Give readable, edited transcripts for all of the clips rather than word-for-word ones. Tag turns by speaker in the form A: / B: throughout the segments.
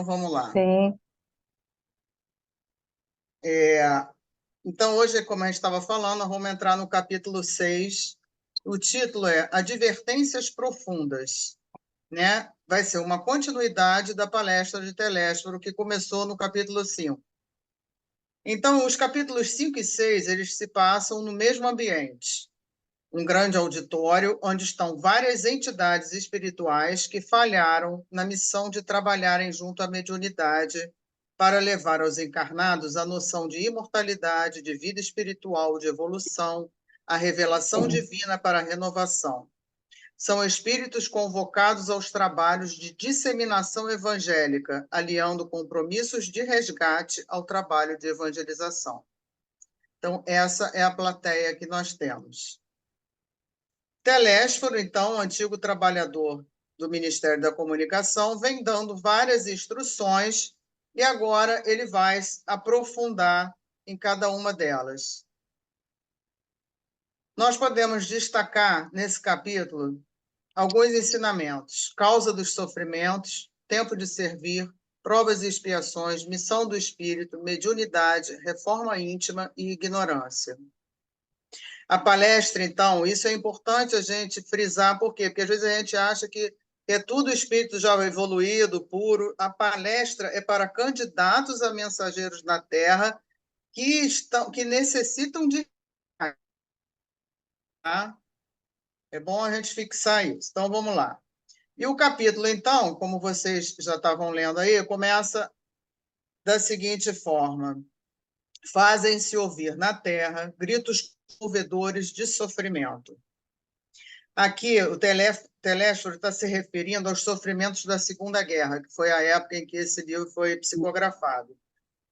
A: vamos lá.
B: Sim.
A: Então, hoje, como a gente estava falando, nós vamos entrar no capítulo 6. O título é Advertências Profundas, né? Vai ser uma continuidade da palestra de Telésforo, que começou no capítulo 5. Então, os capítulos 5 e 6, eles se passam no mesmo ambiente. Um grande auditório onde estão várias entidades espirituais que falharam na missão de trabalharem junto à mediunidade para levar aos encarnados a noção de imortalidade, de vida espiritual, de evolução, a revelação divina para a renovação. São espíritos convocados aos trabalhos de disseminação evangélica, aliando compromissos de resgate ao trabalho de evangelização. Então, essa é a plateia que nós temos. Telésforo, então, antigo trabalhador do Ministério da Comunicação, vem dando várias instruções e agora ele vai aprofundar em cada uma delas. Nós podemos destacar nesse capítulo alguns ensinamentos: causa dos sofrimentos, tempo de servir, provas e expiações, missão do espírito, mediunidade, reforma íntima e ignorância. A palestra, então, isso é importante a gente frisar, por quê? Porque às vezes a gente acha que é tudo espírito já evoluído, puro. A palestra é para candidatos a mensageiros na Terra que necessitam de... Tá? É bom a gente fixar isso. Então, vamos lá. E o capítulo, então, como vocês já estavam lendo aí, começa da seguinte forma: fazem-se ouvir na terra gritos comovedores de sofrimento. Aqui, o Telésforo está se referindo aos sofrimentos da Segunda Guerra, que foi a época em que esse livro foi psicografado.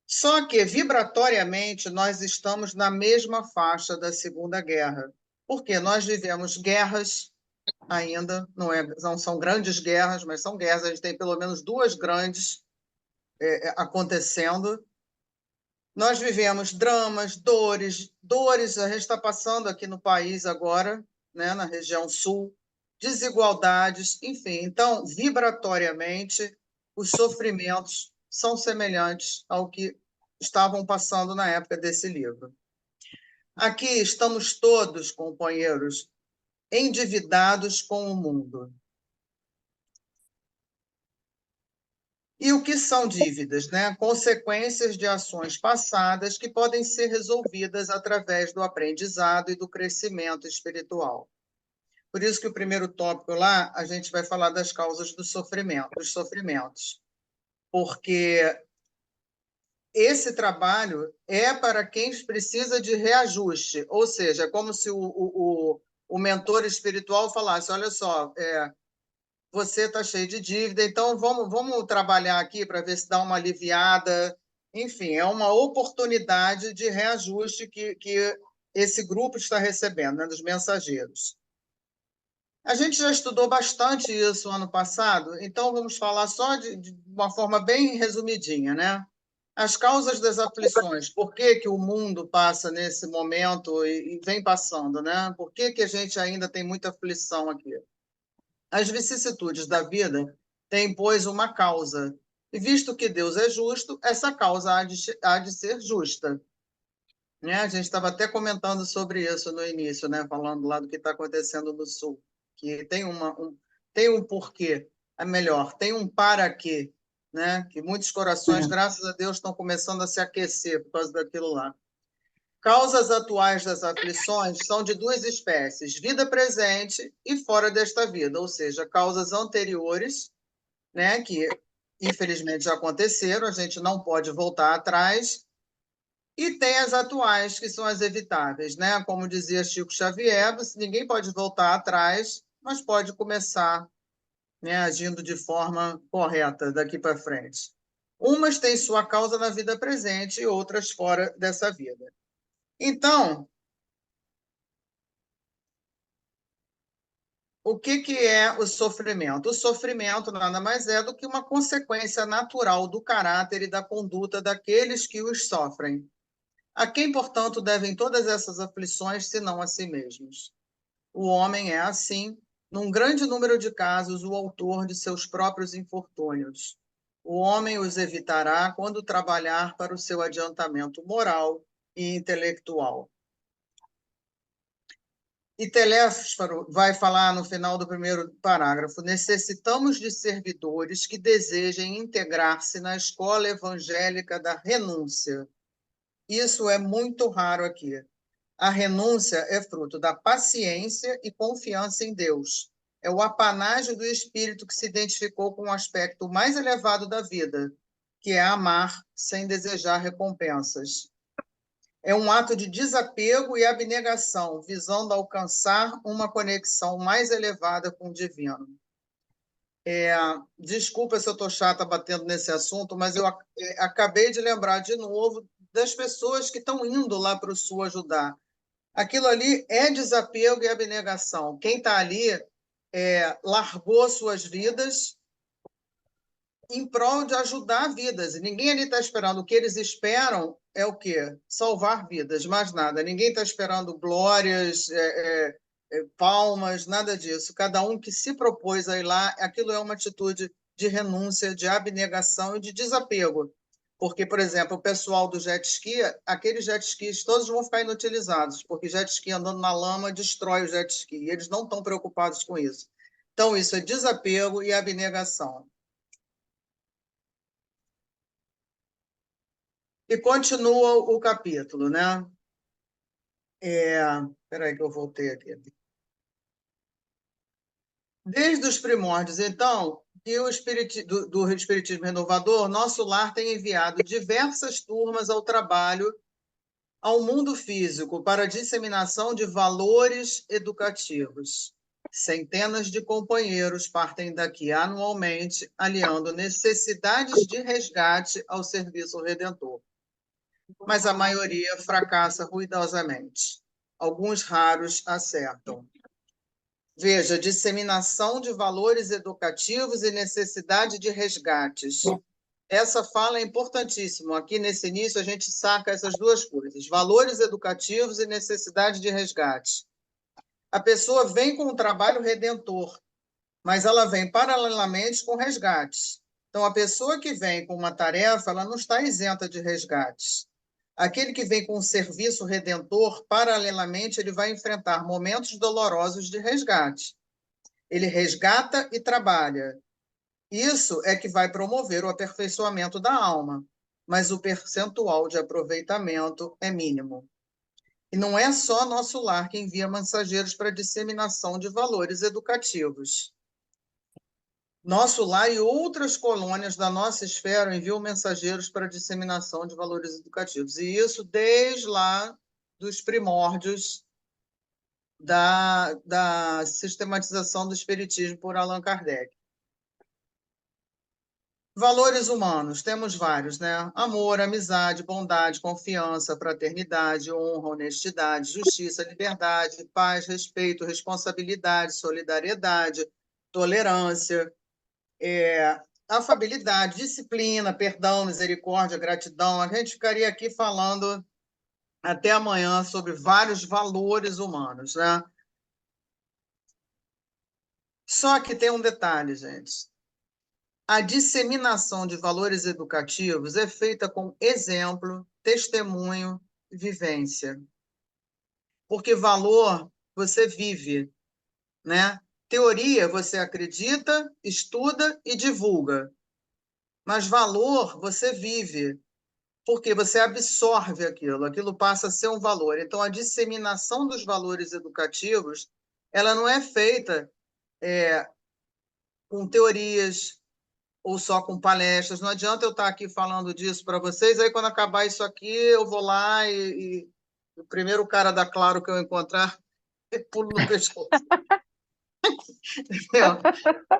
A: Só que, vibratoriamente, nós estamos na mesma faixa da Segunda Guerra, porque nós vivemos guerras ainda, não são grandes guerras, mas são guerras, a gente tem pelo menos duas grandes acontecendo. Nós vivemos dramas, dores, a gente está passando aqui no país agora, né, na região sul, desigualdades, enfim. Então, vibratoriamente, os sofrimentos são semelhantes ao que estavam passando na época desse livro. Aqui estamos todos, companheiros, endividados com o mundo. E o que são dívidas, né? Consequências de ações passadas que podem ser resolvidas através do aprendizado e do crescimento espiritual. Por isso que o primeiro tópico lá, a gente vai falar das causas do sofrimento, dos sofrimentos. Porque esse trabalho é para quem precisa de reajuste, ou seja, é como se o mentor espiritual falasse, olha só, você está cheio de dívida, então vamos trabalhar aqui para ver se dá uma aliviada. Enfim, é uma oportunidade de reajuste que esse grupo está recebendo, né, dos mensageiros. A gente já estudou bastante isso ano passado, então vamos falar só de uma forma bem resumidinha, né? As causas das aflições, por que o mundo passa nesse momento e vem passando, né? Por que a gente ainda tem muita aflição aqui? As vicissitudes da vida têm, pois, uma causa. E visto que Deus é justo, essa causa há de ser justa. Né? A gente estava até comentando sobre isso no início, né? Falando lá do que está acontecendo no Sul, que tem um porquê, é melhor, tem um para quê, né? Que muitos corações, graças a Deus, estão começando a se aquecer por causa daquilo lá. Causas atuais das aflições são de duas espécies, vida presente e fora desta vida, ou seja, causas anteriores, né, que infelizmente já aconteceram, a gente não pode voltar atrás, e tem as atuais, que são as evitáveis, né? Como dizia Chico Xavier, ninguém pode voltar atrás, mas pode começar, né, agindo de forma correta daqui para frente. Umas têm sua causa na vida presente e outras fora dessa vida. Então, o que é o sofrimento? O sofrimento nada mais é do que uma consequência natural do caráter e da conduta daqueles que os sofrem. A quem, portanto, devem todas essas aflições, senão a si mesmos? O homem é, assim, num grande número de casos, o autor de seus próprios infortúnios. O homem os evitará quando trabalhar para o seu adiantamento moral e intelectual. E Telésforo vai falar no final do primeiro parágrafo: necessitamos de servidores que desejem integrar-se na escola evangélica da renúncia. Isso é muito raro aqui. A renúncia é fruto da paciência e confiança em Deus. É o apanágio do espírito que se identificou com o aspecto mais elevado da vida, que é amar sem desejar recompensas. É um ato de desapego e abnegação, visando alcançar uma conexão mais elevada com o divino. Desculpa se eu estou chata batendo nesse assunto, mas eu acabei de lembrar de novo das pessoas que estão indo lá para o Sul ajudar. Aquilo ali é desapego e abnegação. Quem está ali largou suas vidas em prol de ajudar vidas. E ninguém ali está esperando. O que eles esperam é o quê? Salvar vidas, mais nada. Ninguém está esperando glórias, palmas, nada disso. Cada um que se propôs a ir lá, aquilo é uma atitude de renúncia, de abnegação e de desapego. Porque, por exemplo, o pessoal do jet ski, aqueles jet skis todos vão ficar inutilizados, porque jet ski andando na lama destrói o jet ski, e eles não estão preocupados com isso. Então, isso é desapego e abnegação. E continua o capítulo, né? Espera aí que eu voltei aqui. Desde os primórdios, então, que o do Espiritismo Renovador, nosso lar tem enviado diversas turmas ao trabalho ao mundo físico para a disseminação de valores educativos. Centenas de companheiros partem daqui anualmente, aliando necessidades de resgate ao serviço redentor. Mas a maioria fracassa ruidosamente. Alguns raros acertam. Veja, disseminação de valores educativos e necessidade de resgates. Essa fala é importantíssima. Aqui nesse início a gente saca essas duas coisas: valores educativos e necessidade de resgate. A pessoa vem com um trabalho redentor, mas ela vem paralelamente com resgates. Então, a pessoa que vem com uma tarefa, ela não está isenta de resgates. Aquele que vem com um serviço redentor, paralelamente, ele vai enfrentar momentos dolorosos de resgate. Ele resgata e trabalha. Isso é que vai promover o aperfeiçoamento da alma, mas o percentual de aproveitamento é mínimo. E não é só nosso lar que envia mensageiros para disseminação de valores educativos. Nosso lar e outras colônias da nossa esfera enviam mensageiros para disseminação de valores educativos. E isso desde lá dos primórdios da sistematização do Espiritismo por Allan Kardec. Valores humanos, temos vários, né? Amor, amizade, bondade, confiança, fraternidade, honra, honestidade, justiça, liberdade, paz, respeito, responsabilidade, solidariedade, tolerância, afabilidade, disciplina, perdão, misericórdia, gratidão. A gente ficaria aqui falando até amanhã sobre vários valores humanos, né? Só que tem um detalhe, gente. A disseminação de valores educativos é feita com exemplo, testemunho e vivência. Porque valor você vive, né? Teoria você acredita, estuda e divulga. Mas valor você vive, porque você absorve aquilo passa a ser um valor. Então, a disseminação dos valores educativos, ela não é feita com teorias, ou só com palestras. Não adianta eu estar aqui falando disso para vocês, aí quando acabar isso aqui, eu vou lá e o primeiro cara da Claro que eu encontrar, eu pulo no pescoço.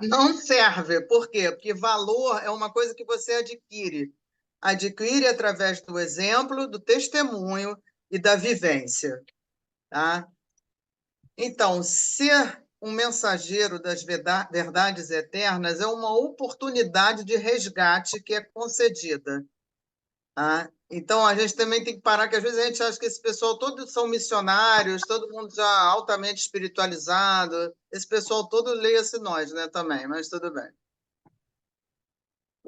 A: Não serve. Por quê? Porque valor é uma coisa que você adquire. Adquire através do exemplo, do testemunho e da vivência. Tá? Então, ser um mensageiro das verdades eternas é uma oportunidade de resgate que é concedida. Tá? Então, a gente também tem que parar, que às vezes a gente acha que esse pessoal todos são missionários, todo mundo já altamente espiritualizado. Esse pessoal todo leia-se nós, né, também, mas tudo bem.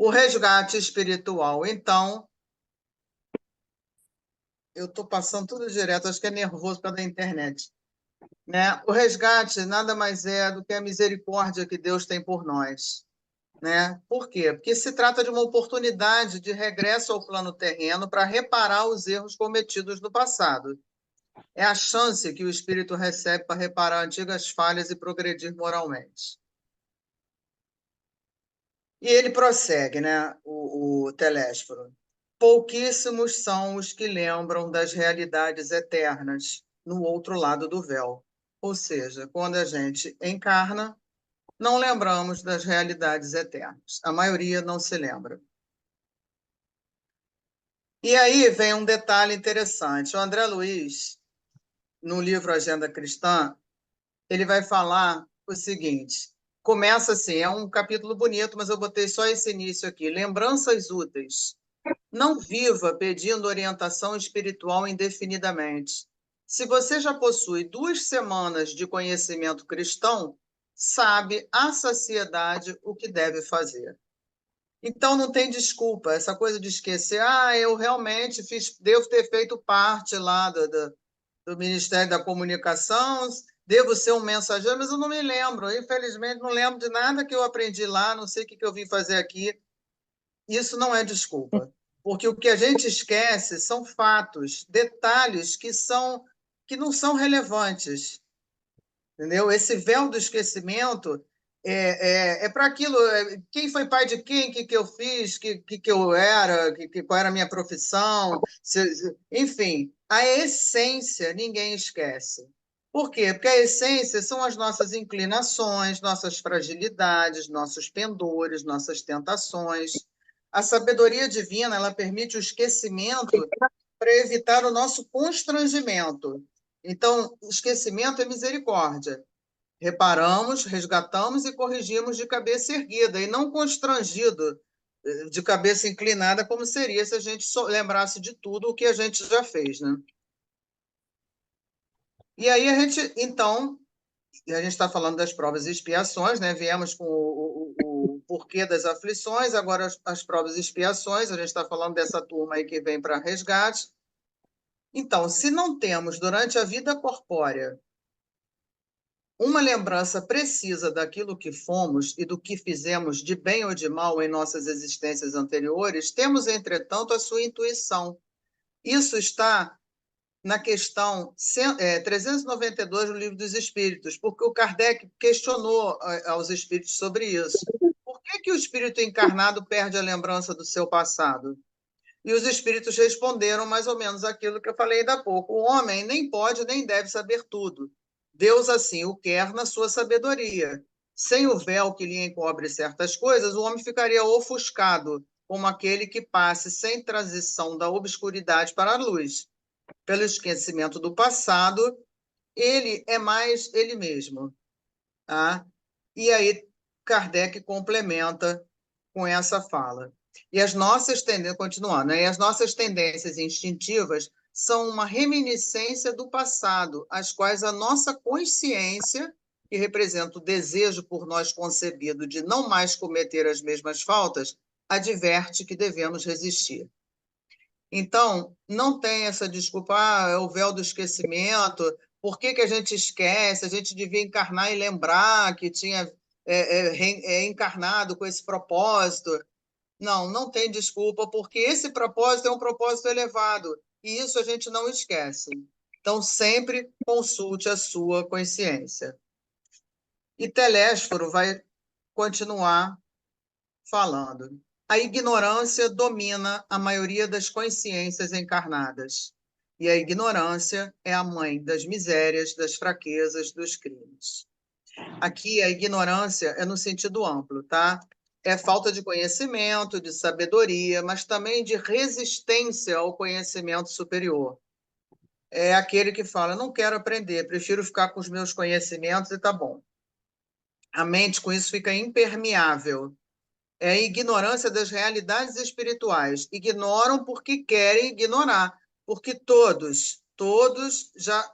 A: O resgate espiritual, então, eu estou passando tudo direto, acho que é nervoso pela internet, né? O resgate nada mais é do que a misericórdia que Deus tem por nós, né? Por quê? Porque se trata de uma oportunidade de regresso ao plano terreno para reparar os erros cometidos no passado. É a chance que o espírito recebe para reparar antigas falhas e progredir moralmente. E ele prossegue, né, o Telésforo. Pouquíssimos são os que lembram das realidades eternas no outro lado do véu. Ou seja, quando a gente encarna, não lembramos das realidades eternas. A maioria não se lembra. E aí vem um detalhe interessante. O André Luiz, no livro Agenda Cristã, ele vai falar o seguinte: começa assim, é um capítulo bonito, mas eu botei só esse início aqui. Lembranças úteis. Não viva pedindo orientação espiritual indefinidamente. Se você já possui 2 semanas de conhecimento cristão, sabe à saciedade o que deve fazer. Então não tem desculpa, essa coisa de esquecer, eu realmente devo ter feito parte lá do Ministério da Comunicação, devo ser um mensageiro, mas eu não me lembro, infelizmente não lembro de nada que eu aprendi lá, não sei o que eu vim fazer aqui. Isso não é desculpa, porque o que a gente esquece são fatos, detalhes que não são relevantes, entendeu? Esse véu do esquecimento é para aquilo, quem foi pai de quem, que eu fiz, que eu era, qual era a minha profissão, enfim, a essência ninguém esquece. Por quê? Porque a essência são as nossas inclinações, nossas fragilidades, nossos pendores, nossas tentações. A sabedoria divina, ela permite o esquecimento para evitar o nosso constrangimento. Então, esquecimento é misericórdia. Reparamos, resgatamos e corrigimos de cabeça erguida, e não constrangido, de cabeça inclinada, como seria se a gente lembrasse de tudo o que a gente já fez, né? E aí então, a gente está falando das provas e expiações, né? Viemos com o porquê das aflições, agora as provas e expiações, a gente está falando dessa turma aí que vem para resgate. Então, se não temos durante a vida corpórea uma lembrança precisa daquilo que fomos e do que fizemos de bem ou de mal em nossas existências anteriores, temos, entretanto, a sua intuição. Isso está na questão 392 do Livro dos Espíritos, porque o Kardec questionou aos espíritos sobre isso. Por que o espírito encarnado perde a lembrança do seu passado? E os espíritos responderam mais ou menos aquilo que eu falei ainda há pouco. O homem nem pode nem deve saber tudo. Deus assim o quer na sua sabedoria. Sem o véu que lhe encobre certas coisas, o homem ficaria ofuscado, como aquele que passe sem transição da obscuridade para a luz. Pelo esquecimento do passado, ele é mais ele mesmo. Tá? E aí Kardec complementa com essa fala. E as nossas tendências, continuando, né? E as nossas tendências instintivas são uma reminiscência do passado, as quais a nossa consciência, que representa o desejo por nós concebido de não mais cometer as mesmas faltas, adverte que devemos resistir. Então, não tem essa desculpa, é o véu do esquecimento, por que a gente esquece? A gente devia encarnar e lembrar que tinha encarnado com esse propósito. Não, não tem desculpa, porque esse propósito é um propósito elevado, e isso a gente não esquece. Então, sempre consulte a sua consciência. E Telésforo vai continuar falando. A ignorância domina a maioria das consciências encarnadas. E a ignorância é a mãe das misérias, das fraquezas, dos crimes. Aqui a ignorância é no sentido amplo, tá? É falta de conhecimento, de sabedoria, mas também de resistência ao conhecimento superior. É aquele que fala, não quero aprender, prefiro ficar com os meus conhecimentos e tá bom. A mente com isso fica impermeável. É a ignorância das realidades espirituais. Ignoram porque querem ignorar, porque todos já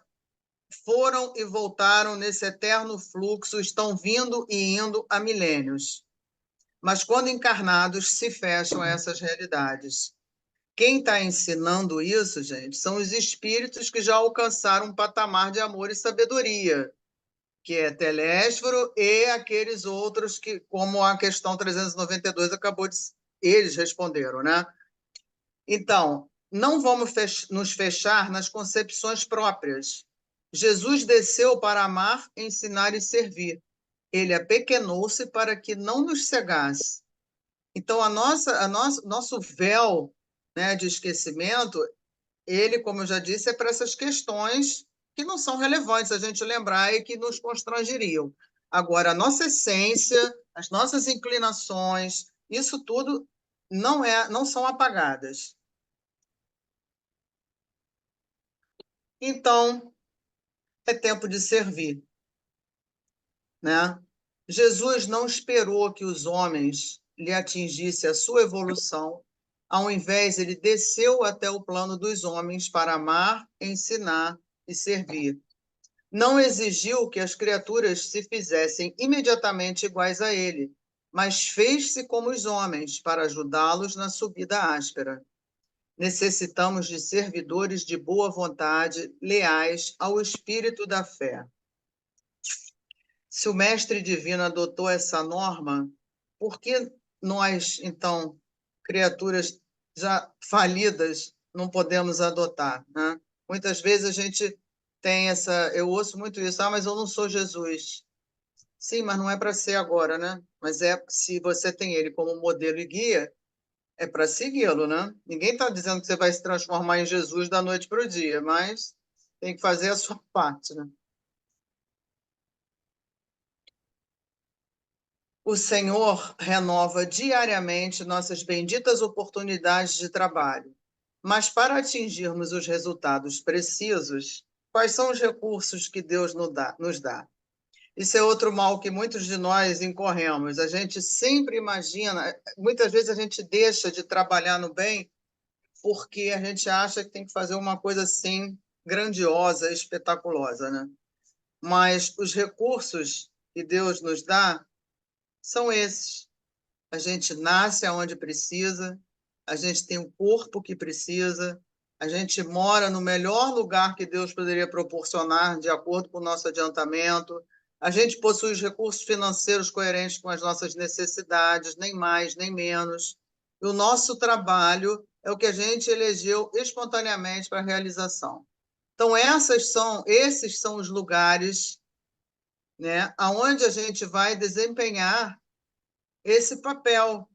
A: foram e voltaram nesse eterno fluxo, estão vindo e indo há milênios. mas quando encarnados se fecham a essas realidades. Quem está ensinando isso, gente, são os espíritos que já alcançaram um patamar de amor e sabedoria, que é Telésforo e aqueles outros que, como a questão 392 acabou de... Eles responderam, né? Então, não vamos nos fechar nas concepções próprias. Jesus desceu para amar, ensinar e servir. Ele apequenou-se para que não nos cegasse. Então, nosso véu, né, de esquecimento, ele, como eu já disse, é para essas questões que não são relevantes a gente lembrar e que nos constrangeriam. Agora, a nossa essência, as nossas inclinações, isso tudo não são apagadas. Então, é tempo de servir, né? Jesus não esperou que os homens lhe atingissem a sua evolução, ao invés, ele desceu até o plano dos homens para amar, ensinar e servir. Não exigiu que as criaturas se fizessem imediatamente iguais a ele, mas fez-se como os homens para ajudá-los na subida áspera. Necessitamos de servidores de boa vontade, leais ao espírito da fé. Se o Mestre Divino adotou essa norma, por que nós, então, criaturas já falidas, não podemos adotar, né? Muitas vezes a gente tem essa... Eu ouço muito isso, mas eu não sou Jesus. Sim, mas não é para ser agora, né? Mas se você tem ele como modelo e guia, é para segui-lo, né? Ninguém está dizendo que você vai se transformar em Jesus da noite para o dia, mas tem que fazer a sua parte, né? O Senhor renova diariamente nossas benditas oportunidades de trabalho. Mas para atingirmos os resultados precisos, quais são os recursos que Deus nos dá? Isso é outro mal que muitos de nós incorremos. A gente sempre imagina, muitas vezes a gente deixa de trabalhar no bem porque a gente acha que tem que fazer uma coisa assim grandiosa, espetaculosa, né? Mas os recursos que Deus nos dá são esses. A gente nasce aonde precisa, a gente tem o corpo que precisa, a gente mora no melhor lugar que Deus poderia proporcionar, de acordo com o nosso adiantamento, a gente possui os recursos financeiros coerentes com as nossas necessidades, nem mais, nem menos. E o nosso trabalho é o que a gente elegeu espontaneamente para a realização. Então, esses são os lugares, né, aonde a gente vai desempenhar esse papel,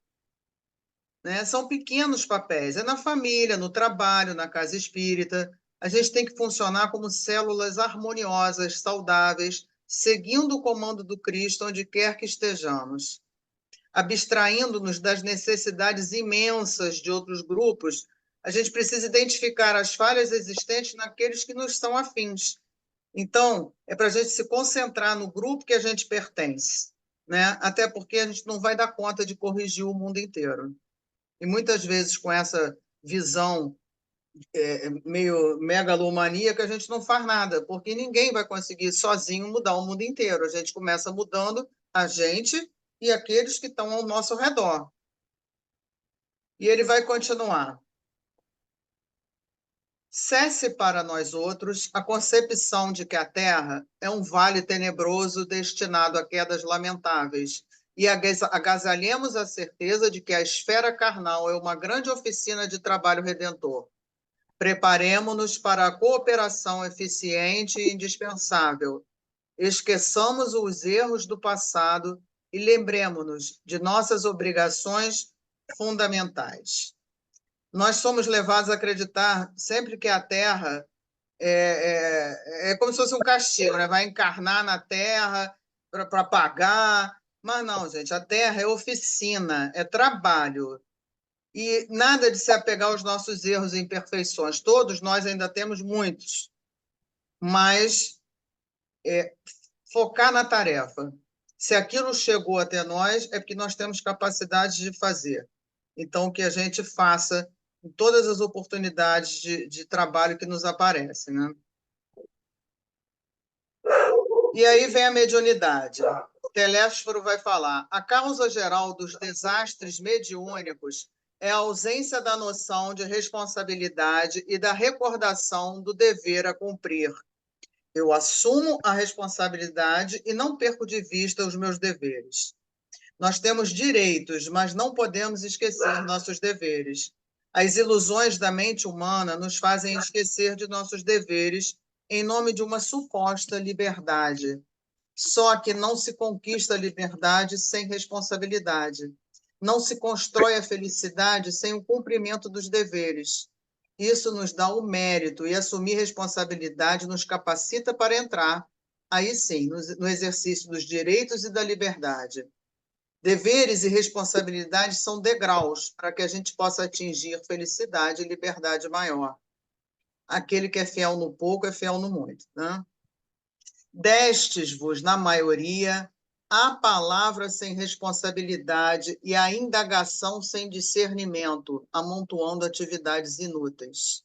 A: né? São pequenos papéis, é na família, no trabalho, na casa espírita. A gente tem que funcionar como células harmoniosas, saudáveis, seguindo o comando do Cristo onde quer que estejamos, abstraindo-nos das necessidades imensas de outros grupos. A gente precisa identificar as falhas existentes naqueles que nos são afins. Então, é para a gente se concentrar no grupo que a gente pertence, né? Até porque a gente não vai dar conta de corrigir o mundo inteiro. E muitas vezes com essa visão meio megalomaníaca, a gente não faz nada, porque ninguém vai conseguir sozinho mudar o mundo inteiro. A gente começa mudando a gente e aqueles que estão ao nosso redor. E ele vai continuar. Cesse para nós outros a concepção de que a Terra é um vale tenebroso destinado a quedas lamentáveis, e agasalhemos a certeza de que a esfera carnal é uma grande oficina de trabalho redentor. Preparemo-nos para a cooperação eficiente e indispensável. Esqueçamos os erros do passado e lembremos-nos de nossas obrigações fundamentais. Nós somos levados a acreditar sempre que a Terra é como se fosse um castigo, né? Vai encarnar na Terra para pagar. Mas não, gente, a Terra é oficina, é trabalho. E nada de se apegar aos nossos erros e imperfeições. Todos nós ainda temos muitos, mas focar na tarefa. Se aquilo chegou até nós, é porque nós temos capacidade de fazer. Então, que a gente faça em todas as oportunidades de trabalho que nos aparecem, né? E aí vem a mediunidade. Telésforo vai falar: a causa geral dos desastres mediúnicos é a ausência da noção de responsabilidade e da recordação do dever a cumprir. Eu assumo a responsabilidade e não perco de vista os meus deveres. Nós temos direitos, mas não podemos esquecer nossos deveres. As ilusões da mente humana nos fazem esquecer de nossos deveres em nome de uma suposta liberdade. Só que não se conquista a liberdade sem responsabilidade. Não se constrói a felicidade sem o cumprimento dos deveres. Isso nos dá o mérito e assumir responsabilidade nos capacita para entrar, aí sim, no exercício dos direitos e da liberdade. Deveres e responsabilidades são degraus para que a gente possa atingir felicidade e liberdade maior. Aquele que é fiel no pouco é fiel no muito, né? Destes-vos, na maioria, a palavra sem responsabilidade e a indagação sem discernimento, amontoando atividades inúteis.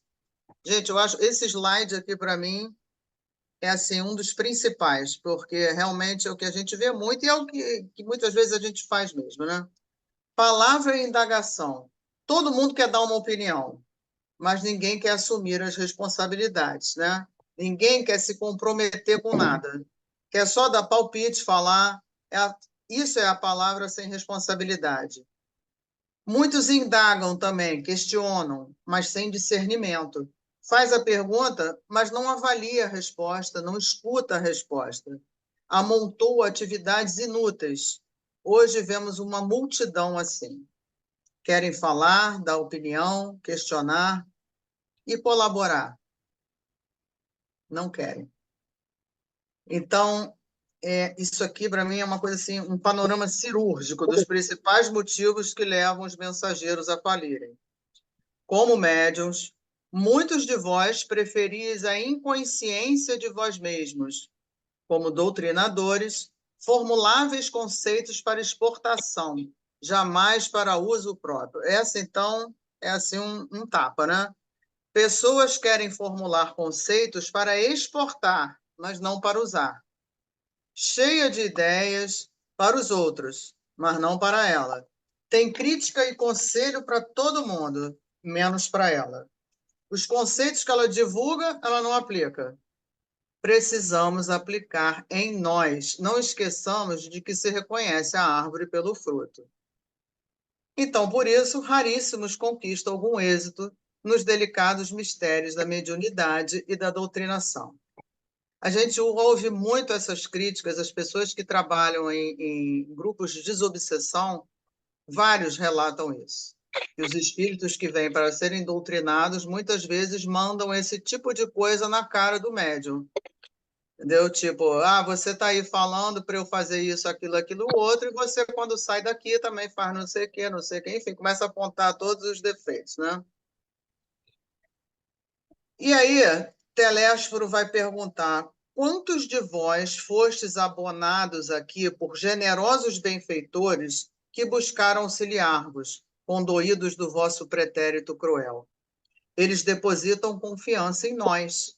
A: Gente, eu acho esse slide aqui, para mim, é assim, um dos principais, porque realmente é o que a gente vê muito e é o que muitas vezes a gente faz mesmo, né? Palavra e indagação. Todo mundo quer dar uma opinião, mas ninguém quer assumir as responsabilidades, né? Ninguém quer se comprometer com nada. Quer só dar palpite, falar. Isso é a palavra sem responsabilidade. Muitos indagam também, questionam, mas sem discernimento. Faz a pergunta, mas não avalia a resposta, não escuta a resposta. Amontou atividades inúteis. Hoje vemos uma multidão assim. Querem falar, dar opinião, questionar e colaborar. Não querem. Então, isso aqui, para mim, é uma coisa assim, um panorama cirúrgico dos principais motivos que levam os mensageiros a falirem. Como médiuns, muitos de vós preferis a inconsciência de vós mesmos. Como doutrinadores, formuláveis conceitos para exportação, jamais para uso próprio. Essa, então, é assim um tapa, né? Pessoas querem formular conceitos para exportar, mas não para usar. Cheia de ideias para os outros, mas não para ela. Tem crítica e conselho para todo mundo, menos para ela. Os conceitos que ela divulga, ela não aplica. Precisamos aplicar em nós. Não esqueçamos de que se reconhece a árvore pelo fruto. Então, por isso, raríssimos conquistam algum êxito nos delicados mistérios da mediunidade e da doutrinação. A gente ouve muito essas críticas, as pessoas que trabalham em grupos de desobsessão, vários relatam isso. E os espíritos que vêm para serem doutrinados, muitas vezes mandam esse tipo de coisa na cara do médium. Entendeu? Tipo, você está aí falando para eu fazer isso, aquilo, outro, e você, quando sai daqui, também faz não sei o quê, não sei o quê, enfim, começa a apontar todos os defeitos, né? E aí, Telésforo vai perguntar: quantos de vós fostes abonados aqui por generosos benfeitores que buscaram auxiliar-vos, condoídos do vosso pretérito cruel? Eles depositam confiança em nós.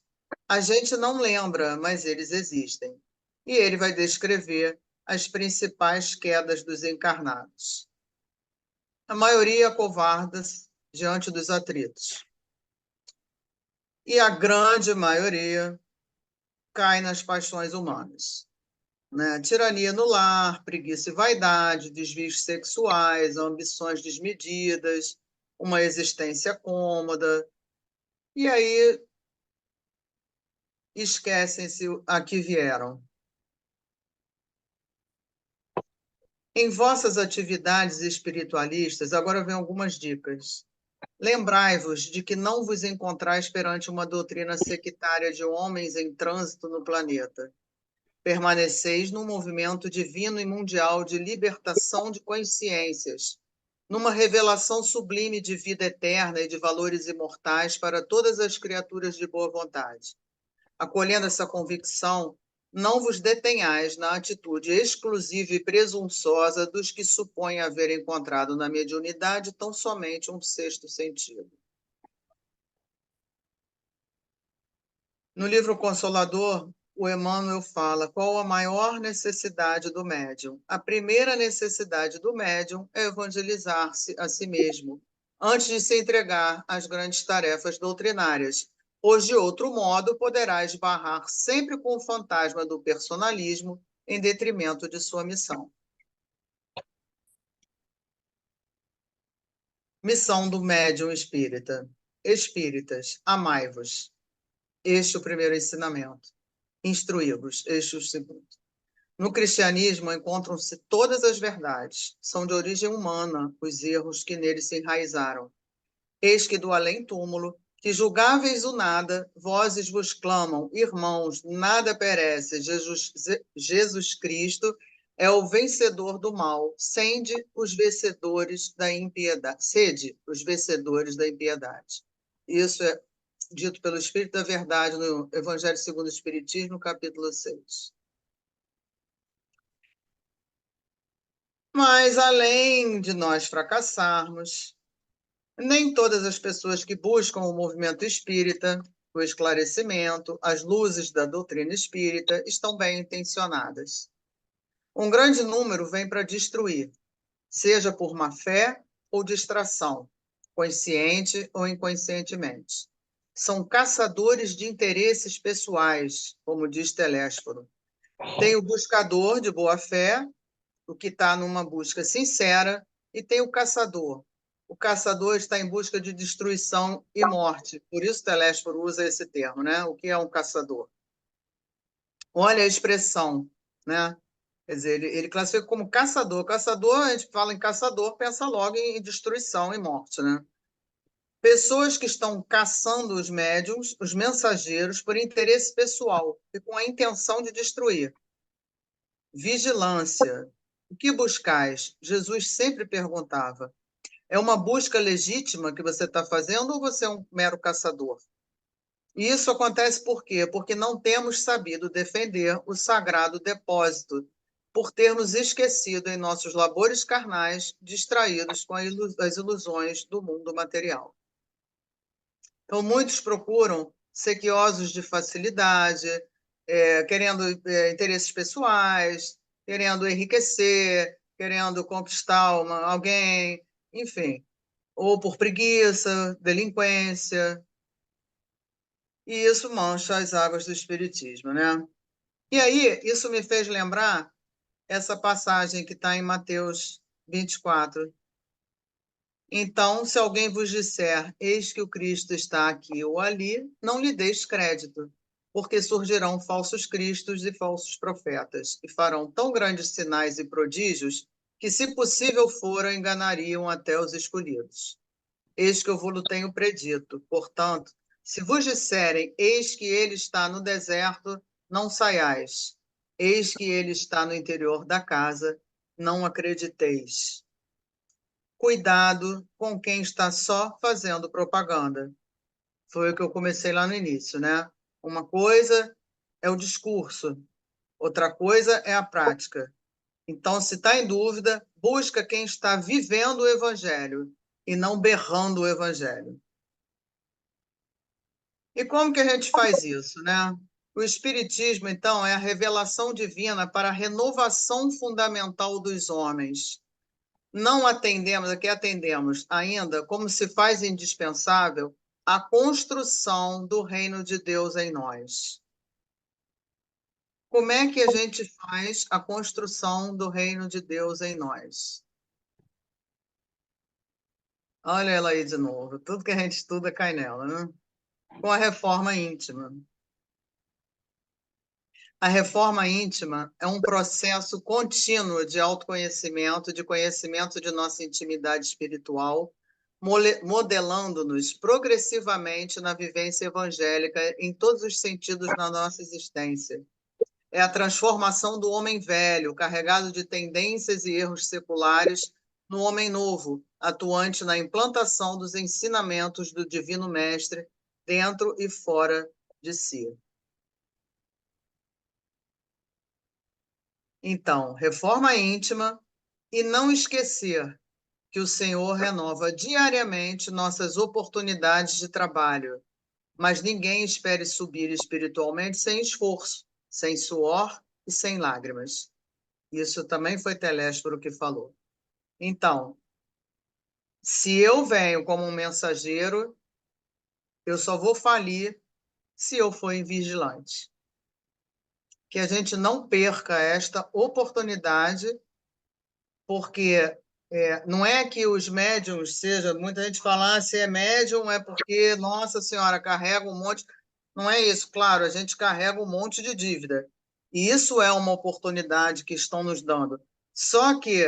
A: A gente não lembra, mas eles existem. E ele vai descrever as principais quedas dos encarnados. A maioria covardas diante dos atritos. E a grande maioria cai nas paixões humanas. Né? Tirania no lar, preguiça e vaidade, desvios sexuais, ambições desmedidas, uma existência cômoda. E aí esquecem-se a que vieram. Em vossas atividades espiritualistas, agora vem algumas dicas. Lembrai-vos de que não vos encontrais perante uma doutrina sectária de homens em trânsito no planeta. Permaneceis num movimento divino e mundial de libertação de consciências, numa revelação sublime de vida eterna e de valores imortais para todas as criaturas de boa vontade. Acolhendo essa convicção, não vos detenhais na atitude exclusiva e presunçosa dos que supõem haver encontrado na mediunidade tão somente um sexto sentido. No livro Consolador, o Emmanuel fala qual a maior necessidade do médium. A primeira necessidade do médium é evangelizar-se a si mesmo, antes de se entregar às grandes tarefas doutrinárias, pois, de outro modo, poderá esbarrar sempre com o fantasma do personalismo em detrimento de sua missão. Missão do médium espírita. Espíritas, amai-vos. Este é o primeiro ensinamento. Instruí-vos. Este é o segundo. No cristianismo encontram-se todas as verdades. São de origem humana os erros que nele se enraizaram. Eis que do além-túmulo, que julgáveis o nada, vozes vos clamam, irmãos, nada perece, Jesus Cristo é o vencedor do mal, sede os vencedores da impiedade. Sede os vencedores da impiedade. Isso é dito pelo Espírito da Verdade no Evangelho segundo o Espiritismo, capítulo 6. Mas, além de nós fracassarmos, nem todas as pessoas que buscam o movimento espírita, o esclarecimento, as luzes da doutrina espírita, estão bem intencionadas. Um grande número vem para destruir, seja por má fé ou distração, consciente ou inconscientemente. São caçadores de interesses pessoais, como diz Telésforo. Tem o buscador de boa fé, o que está numa busca sincera, e tem o caçador. O caçador está em busca de destruição e morte. Por isso Telésforo usa esse termo, né? O que é um caçador? Olha a expressão, né? Quer dizer, ele classifica como caçador. Caçador, a gente fala em caçador, pensa logo em destruição e morte, né? Pessoas que estão caçando os médiums, os mensageiros, por interesse pessoal e com a intenção de destruir. Vigilância. O que buscais? Jesus sempre perguntava. É uma busca legítima que você está fazendo ou você é um mero caçador? E isso acontece por quê? Porque não temos sabido defender o sagrado depósito, por termos esquecido em nossos labores carnais, distraídos com as ilusões do mundo material. Então, muitos procuram sequiosos de facilidade, querendo interesses pessoais, querendo enriquecer, querendo conquistar alguém, enfim, ou por preguiça, delinquência, e isso mancha as águas do espiritismo, né? E aí, isso me fez lembrar essa passagem que está em Mateus 24. Então, se alguém vos disser, eis que o Cristo está aqui ou ali, não lhe deis crédito, porque surgirão falsos cristos e falsos profetas, e farão tão grandes sinais e prodígios, que, se possível fora, enganariam até os escolhidos. Eis que eu vos tenho predito. Portanto, se vos disserem, eis que ele está no deserto, não saiais. Eis que ele está no interior da casa, não acrediteis. Cuidado com quem está só fazendo propaganda. Foi o que eu comecei lá no início, né? Uma coisa é o discurso, outra coisa é a prática. Então, se está em dúvida, busca quem está vivendo o evangelho e não berrando o evangelho. E como que a gente faz isso, né? O Espiritismo, então, é a revelação divina para a renovação fundamental dos homens. Não atendemos, aqui atendemos ainda como se faz indispensável a construção do reino de Deus em nós. Como é que a gente faz a construção do reino de Deus em nós? Olha ela aí de novo. Tudo que a gente estuda cai nela, né? Com a reforma íntima. A reforma íntima é um processo contínuo de autoconhecimento, de conhecimento de nossa intimidade espiritual, modelando-nos progressivamente na vivência evangélica em todos os sentidos na nossa existência. É a transformação do homem velho, carregado de tendências e erros seculares, no homem novo, atuante na implantação dos ensinamentos do Divino Mestre dentro e fora de si. Então, reforma íntima e não esquecer que o Senhor renova diariamente nossas oportunidades de trabalho, mas ninguém espere subir espiritualmente sem esforço. sem suor e sem lágrimas. Isso também foi Telésforo que falou. Então, se eu venho como um mensageiro, eu só vou falir se eu for invigilante. Que a gente não perca esta oportunidade, porque não é que os médiums sejam, muita gente fala, se é médium é porque, nossa senhora, carrega um monte. Não é isso, claro, a gente carrega um monte de dívida. E isso é uma oportunidade que estão nos dando. Só que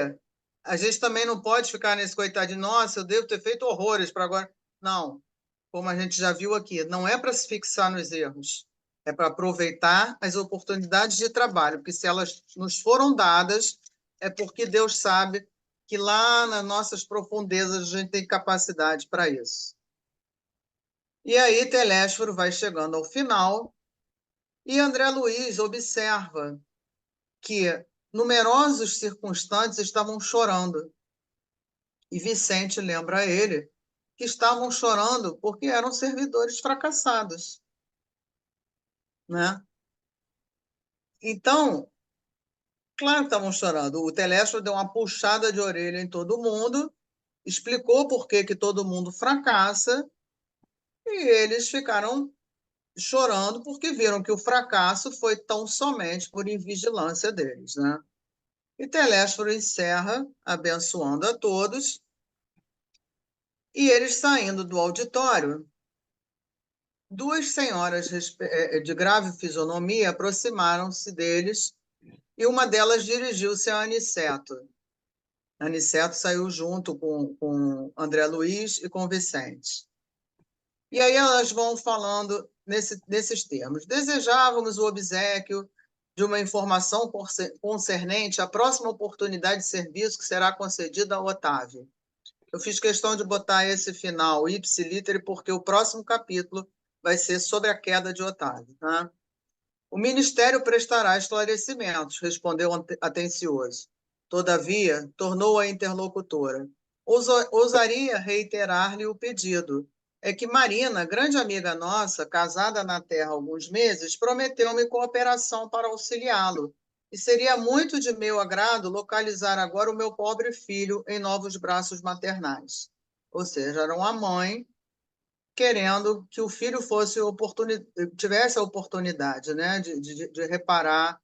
A: a gente também não pode ficar nesse coitadinho, nossa, eu devo ter feito horrores para agora. Não, como a gente já viu aqui, não é para se fixar nos erros, é para aproveitar as oportunidades de trabalho, porque se elas nos foram dadas, é porque Deus sabe que lá nas nossas profundezas a gente tem capacidade para isso. E aí Telésforo vai chegando ao final e André Luiz observa que numerosos circunstantes estavam chorando. E Vicente lembra a ele que estavam chorando porque eram servidores fracassados, né? Então, claro que estavam chorando. O Telésforo deu uma puxada de orelha em todo mundo, explicou por que que todo mundo fracassa, e eles ficaram chorando porque viram que o fracasso foi tão somente por invigilância deles, né? E Telésforo encerra abençoando a todos, e eles saindo do auditório, duas senhoras de grave fisionomia aproximaram-se deles e uma delas dirigiu-se a Aniceto. Aniceto saiu junto com André Luiz e com Vicente. E aí elas vão falando nesses termos. Desejávamos o obséquio de uma informação concernente à próxima oportunidade de serviço que será concedida ao Otávio. Eu fiz questão de botar esse final ipsiliter porque o próximo capítulo vai ser sobre a queda de Otávio. Tá? O Ministério prestará esclarecimentos, respondeu atencioso. Todavia, tornou a interlocutora. Ousaria reiterar-lhe o pedido. É que Marina, grande amiga nossa, casada na terra há alguns meses, prometeu-me cooperação para auxiliá-lo. E seria muito de meu agrado localizar agora o meu pobre filho em novos braços maternais. Ou seja, era uma mãe querendo que o filho tivesse a oportunidade, né, de reparar,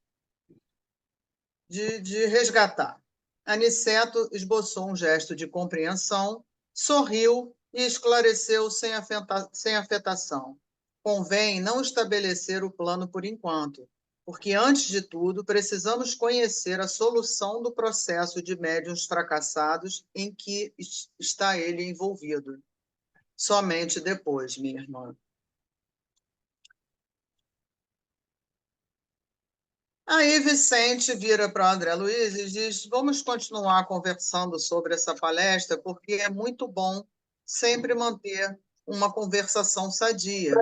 A: de resgatar. Aniceto esboçou um gesto de compreensão, sorriu e esclareceu sem afetação. Convém não estabelecer o plano por enquanto, porque, antes de tudo, precisamos conhecer a solução do processo de médiuns fracassados em que está ele envolvido. Somente depois, minha irmã. Aí Vicente vira para o André Luiz e diz: vamos continuar conversando sobre essa palestra, porque é muito bom sempre manter uma conversação sadia.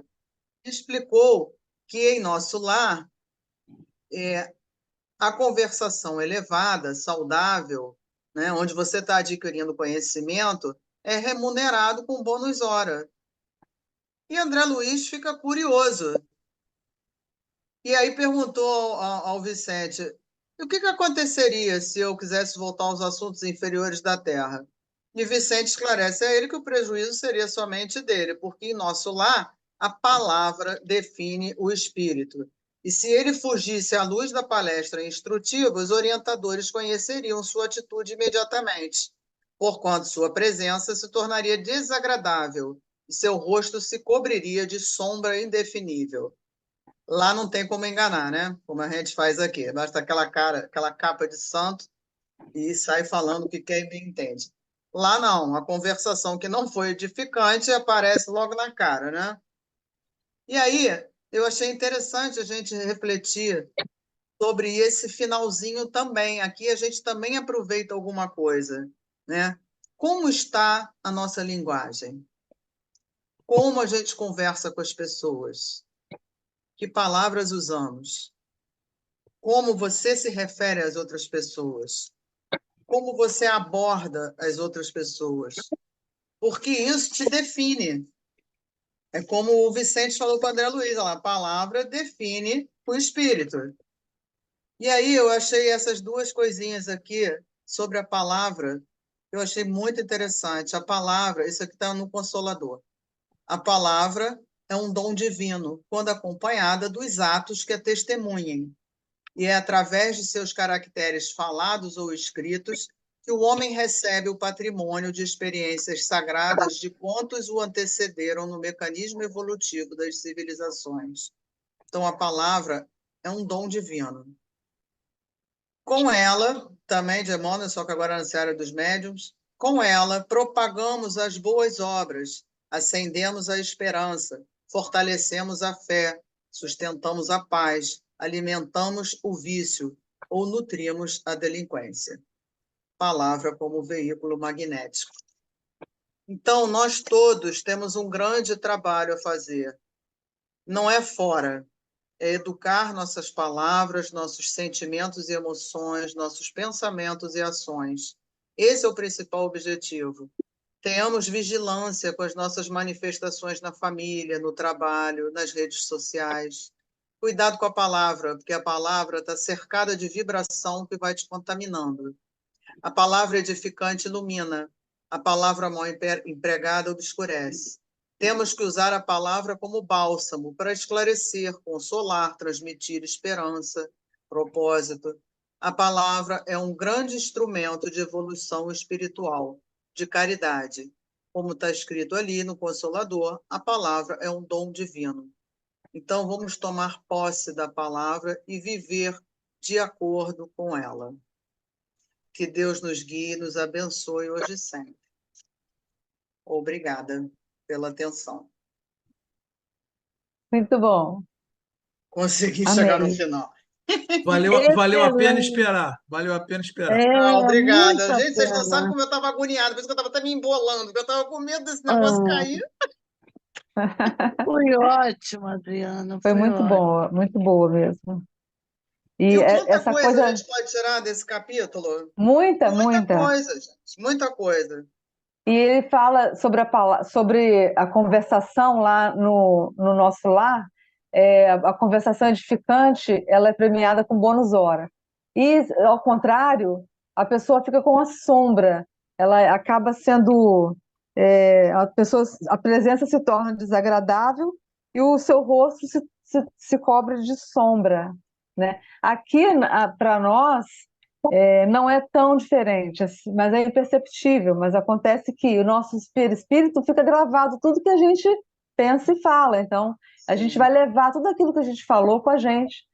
A: Explicou que em nosso lar a conversação elevada, saudável, né, onde você está adquirindo conhecimento, é remunerado com bônus hora. E André Luiz fica curioso. E aí perguntou ao Vicente: o que aconteceria se eu quisesse voltar aos assuntos inferiores da Terra? E Vicente esclarece a ele que o prejuízo seria somente dele, porque em nosso lar a palavra define o espírito. E se ele fugisse à luz da palestra instrutiva, os orientadores conheceriam sua atitude imediatamente, porquanto sua presença se tornaria desagradável e seu rosto se cobriria de sombra indefinível. Lá não tem como enganar, né? Como a gente faz aqui. Basta aquela cara, aquela capa de santo e sai falando o que quem bem entende. Lá não, a conversação que não foi edificante aparece logo na cara, né? E aí, eu achei interessante a gente refletir sobre esse finalzinho também. Aqui a gente também aproveita alguma coisa, né? Como está a nossa linguagem? Como a gente conversa com as pessoas? Que palavras usamos? Como você se refere às outras pessoas, como você aborda as outras pessoas, porque isso te define. É como o Vicente falou com o André Luiz, a palavra define o espírito. E aí eu achei essas duas coisinhas aqui sobre a palavra, eu achei muito interessante. A palavra, isso aqui está no Consolador. A palavra é um dom divino, quando acompanhada dos atos que a testemunhem. E é através de seus caracteres falados ou escritos que o homem recebe o patrimônio de experiências sagradas de quantos o antecederam no mecanismo evolutivo das civilizações. Então, a palavra é um dom divino. Com ela, também de Emmanuel, só que agora na área dos médiuns, com ela propagamos as boas obras, acendemos a esperança, fortalecemos a fé, sustentamos a paz, alimentamos o vício ou nutrimos a delinquência. Palavra como veículo magnético. Então, nós todos temos um grande trabalho a fazer. Não é fora, é educar nossas palavras, nossos sentimentos e emoções, nossos pensamentos e ações. Esse é o principal objetivo. Tenhamos vigilância com as nossas manifestações na família, no trabalho, nas redes sociais. Cuidado com a palavra, porque a palavra está cercada de vibração que vai te contaminando. A palavra edificante ilumina, a palavra mal empregada obscurece. Temos que usar a palavra como bálsamo para esclarecer, consolar, transmitir esperança, propósito. A palavra é um grande instrumento de evolução espiritual, de caridade. Como está escrito ali no Consolador, a palavra é um dom divino. Então, vamos tomar posse da palavra e viver de acordo com ela. Que Deus nos guie e nos abençoe hoje e sempre. Obrigada pela atenção.
B: Muito bom.
A: Consegui chegar no
B: Amei.
A: final.
C: Valeu a pena
B: Excelente.
C: esperar. Valeu a pena esperar.
A: Ah,
B: É, muito
A: obrigada.
B: a
A: Gente, vocês não sabem
B: pena.
A: como eu estava agoniada, por isso que eu estava até me embolando, porque eu estava com medo desse negócio
B: Ah,
A: cair.
D: Foi ótimo, Adriana,
B: foi
D: foi ótimo.
B: muito boa mesmo. E
A: E quanta
B: essa
A: coisa a
B: coisa,
A: gente pode tirar desse capítulo?
B: muita,
A: Muita
B: muita.
A: coisa, gente. Muita coisa.
B: E ele fala sobre sobre a conversação lá no nosso lar. A conversação edificante, ela é premiada com bônus hora. E, ao contrário, a pessoa fica com a sombra. Ela acaba sendo... a presença se torna desagradável e o seu rosto se cobre de sombra, né? Aqui, para nós, não é tão diferente, assim, mas é imperceptível. Mas acontece que o nosso espírito fica gravado tudo que a gente pensa e fala. Então, a gente
A: Sim,
B: vai levar tudo aquilo que a gente falou com a gente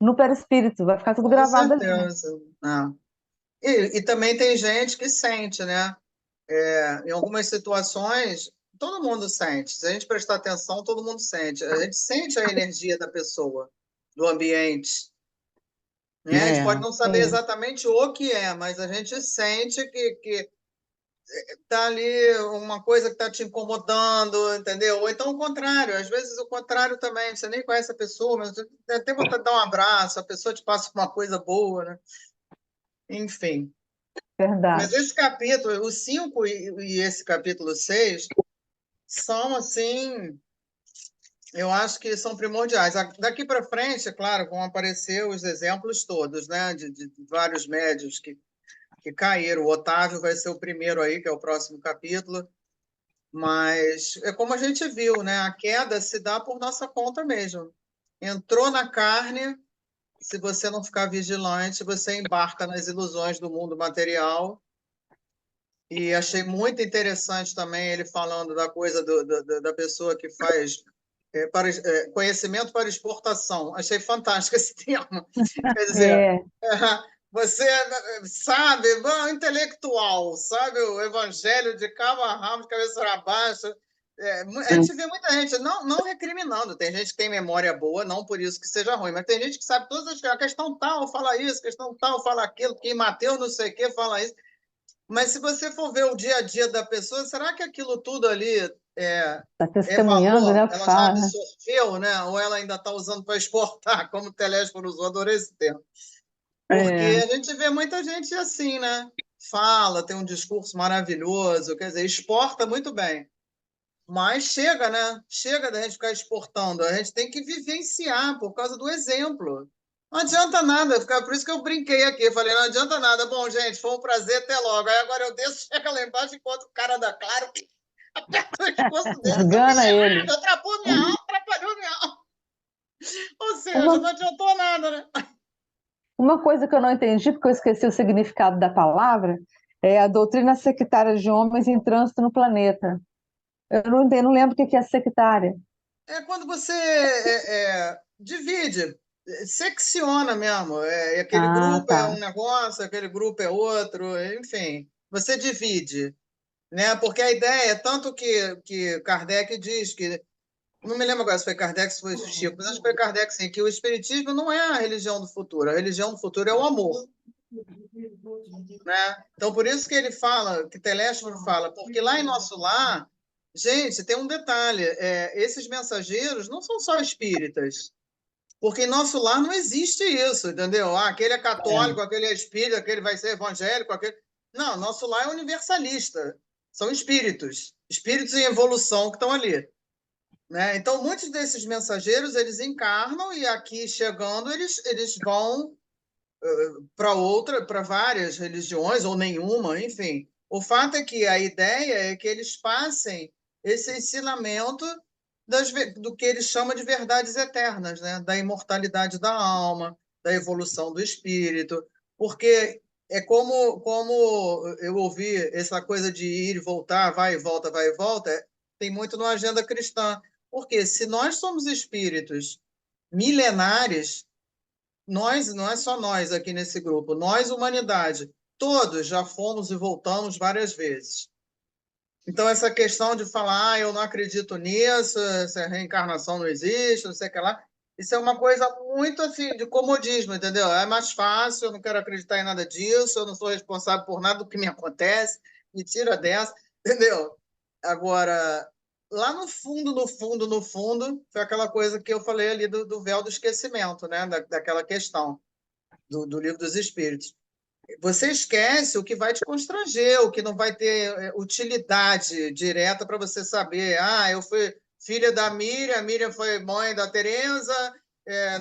B: no perispírito, vai ficar tudo
A: com
B: gravado ali.
A: certeza. Ah. E também tem gente que sente, né? Em algumas situações, todo mundo sente. Se a gente prestar atenção, todo mundo sente. A gente sente a energia da pessoa, do ambiente. Né? A gente pode não saber
B: Sim,
A: exatamente o que é, mas a gente sente que está ali uma coisa que está te incomodando, entendeu? Ou então o contrário, às vezes o contrário também, você nem conhece a pessoa, mas você tem até vontade de dar um abraço, a pessoa te passa uma coisa boa, né? Enfim. Mas
B: verdade.
A: esse capítulo, o 5 e esse capítulo 6 são, assim, eu acho que são primordiais. Daqui para frente, é claro, vão aparecer os exemplos todos, né? De vários médios que caíram. O Otávio vai ser o primeiro aí, que é o próximo capítulo. Mas é como a gente viu, né? A queda se dá por nossa conta mesmo. Entrou na carne, se você não ficar vigilante, você embarca nas ilusões do mundo material. E achei muito interessante também ele falando da coisa da pessoa que faz conhecimento para exportação. Achei fantástico esse termo. Quer dizer,
B: É,
A: você sabe, intelectual, sabe o evangelho de cabo a rabo, de cabeça para baixo. A gente vê muita gente, não recriminando, tem gente que tem memória boa, não por isso que seja ruim, mas tem gente que sabe todas as coisas, a questão tal fala isso, a questão tal fala aquilo, quem Mateus não sei o que fala isso. Mas se você for ver o dia a dia da pessoa, será que aquilo tudo ali
B: está
A: é
B: testemunhando, né,
A: valor?
B: o que
A: Ela já
B: fala.
A: absorveu, né? Ou ela ainda está usando para exportar, como o Telésforo usou, adorei esse termo. Porque
B: É,
A: a gente vê muita gente assim, né? Fala, tem um discurso maravilhoso, quer dizer, exporta muito bem. Mas chega, né? Chega da gente ficar exportando. A gente tem que vivenciar por causa do exemplo. Não adianta nada ficar. Por isso que eu brinquei aqui. Falei, não adianta nada. Bom, gente, foi um prazer, até logo. Aí agora eu desço, chega lá embaixo, encontro o cara da Claro, aperta o pescoço dele.
B: Esgana ele.
A: Atrapalhou minha alma. Ou seja,
B: Uma,
A: não adiantou nada, né?
B: uma coisa que eu não entendi, porque eu esqueci o significado da palavra, é a doutrina sectária de homens em trânsito no planeta. Eu não entendo, não lembro o que é sectária.
A: É quando você divide, secciona mesmo. Aquele
B: Ah,
A: grupo é
B: tá.
A: um negócio, aquele grupo é outro, enfim. Você divide, né? Porque a ideia, tanto que Kardec diz que, não me lembro agora se foi Kardec, se foi Chico, mas acho que foi Kardec, sim, que o Espiritismo não é a religião do futuro, a religião do futuro é o amor, né? Então, por isso que ele fala, que Telésforo fala, porque lá em nosso lar, gente, tem um detalhe, esses mensageiros não são só espíritas, porque em nosso lar não existe isso, entendeu? Ah, aquele é católico, aquele é espírita, aquele vai ser evangélico, aquele... Não, nosso lar é universalista. São espíritos, espíritos em evolução que estão ali, né? Então, muitos desses mensageiros, eles encarnam e aqui chegando, eles vão para várias religiões ou nenhuma, enfim. O fato é que a ideia é que eles passem esse ensinamento do que eles chamam de verdades eternas, né? Da imortalidade da alma, da evolução do espírito, porque é como eu ouvi essa coisa de ir e voltar, vai e volta, tem muito na agenda cristã. Porque se nós somos espíritos milenares, nós, não é só nós aqui nesse grupo, nós, humanidade, todos já fomos e voltamos várias vezes. Então, essa questão de falar, eu não acredito nisso, essa reencarnação não existe, não sei o que lá, isso é uma coisa muito assim, de comodismo, entendeu? É mais fácil, eu não quero acreditar em nada disso, eu não sou responsável por nada do que me acontece, me tira dessa, entendeu? Agora, lá no fundo, no fundo, no fundo, foi aquela coisa que eu falei ali do véu do esquecimento, né? Daquela questão do livro dos Espíritos. Você esquece o que vai te constranger, o que não vai ter utilidade direta para você saber. Ah, eu fui filha da Miriam, a Miriam foi mãe da Teresa,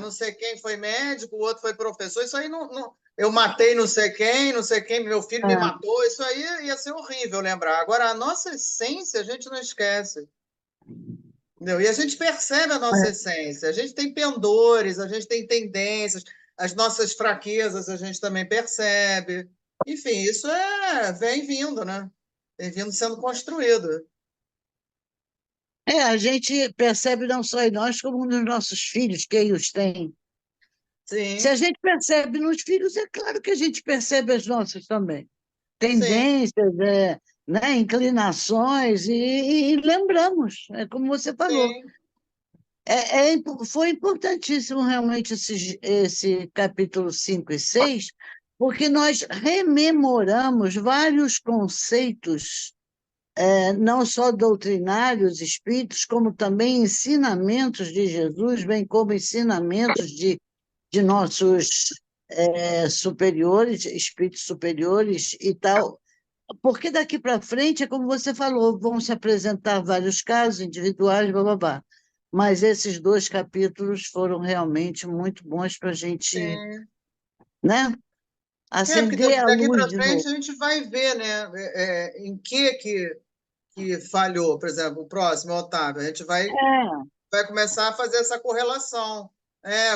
A: não sei quem foi médico, o outro foi professor. Isso aí não, eu matei não sei quem, meu filho me
B: É,
A: matou. Isso aí ia ser horrível lembrar. Agora, a nossa essência a gente não esquece. Entendeu? E a gente percebe a nossa
B: é.
A: essência. A gente tem pendores, a gente tem tendências, as nossas fraquezas a gente também percebe. Enfim, isso vem vindo, né? Vem vindo sendo construído.
D: A gente percebe não só em nós, como nos nossos filhos, quem os tem. Se a
A: Sim,
D: gente percebe nos filhos, é claro que a gente percebe as nossas também.
A: sim,
D: Tendências, né, inclinações, e lembramos, é como você falou.
A: sim.
D: Foi importantíssimo realmente esse capítulo 5 e 6, porque nós rememoramos vários conceitos, não só doutrinários, espíritos, como também ensinamentos de Jesus, bem como ensinamentos de nossos superiores, espíritos superiores e tal. Porque daqui para frente, é como você falou, vão se apresentar vários casos individuais, blá, blá, blá. Mas esses dois capítulos foram realmente muito bons para a gente,
A: Sim.
D: né,
A: Porque
D: acender a
A: daqui
D: luz
A: para
D: de
A: frente
D: novo.
A: a gente vai ver, né? Em que falhou, por exemplo, o próximo, o Otávio. A gente vai começar a fazer essa correlação.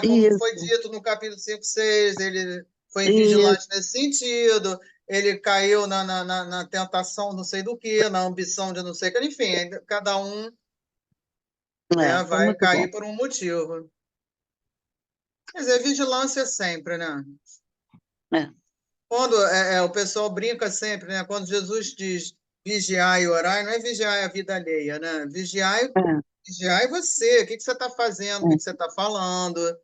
A: Como foi
D: Isso,
A: dito no capítulo 5, 6, ele foi
D: isso,
A: vigilante nesse sentido, ele caiu na tentação não sei do que, na ambição de não sei o que, enfim, cada um, né,
D: foi
A: vai
D: muito bom.
A: cair por um motivo. Quer dizer, vigilância sempre, né?
D: É,
A: Quando o pessoal brinca sempre, né? Quando Jesus diz vigiar e orar, não é vigiar a vida alheia, né?
D: é,
A: Vigiar é você. O que você está fazendo? O que
D: é.
A: você está falando?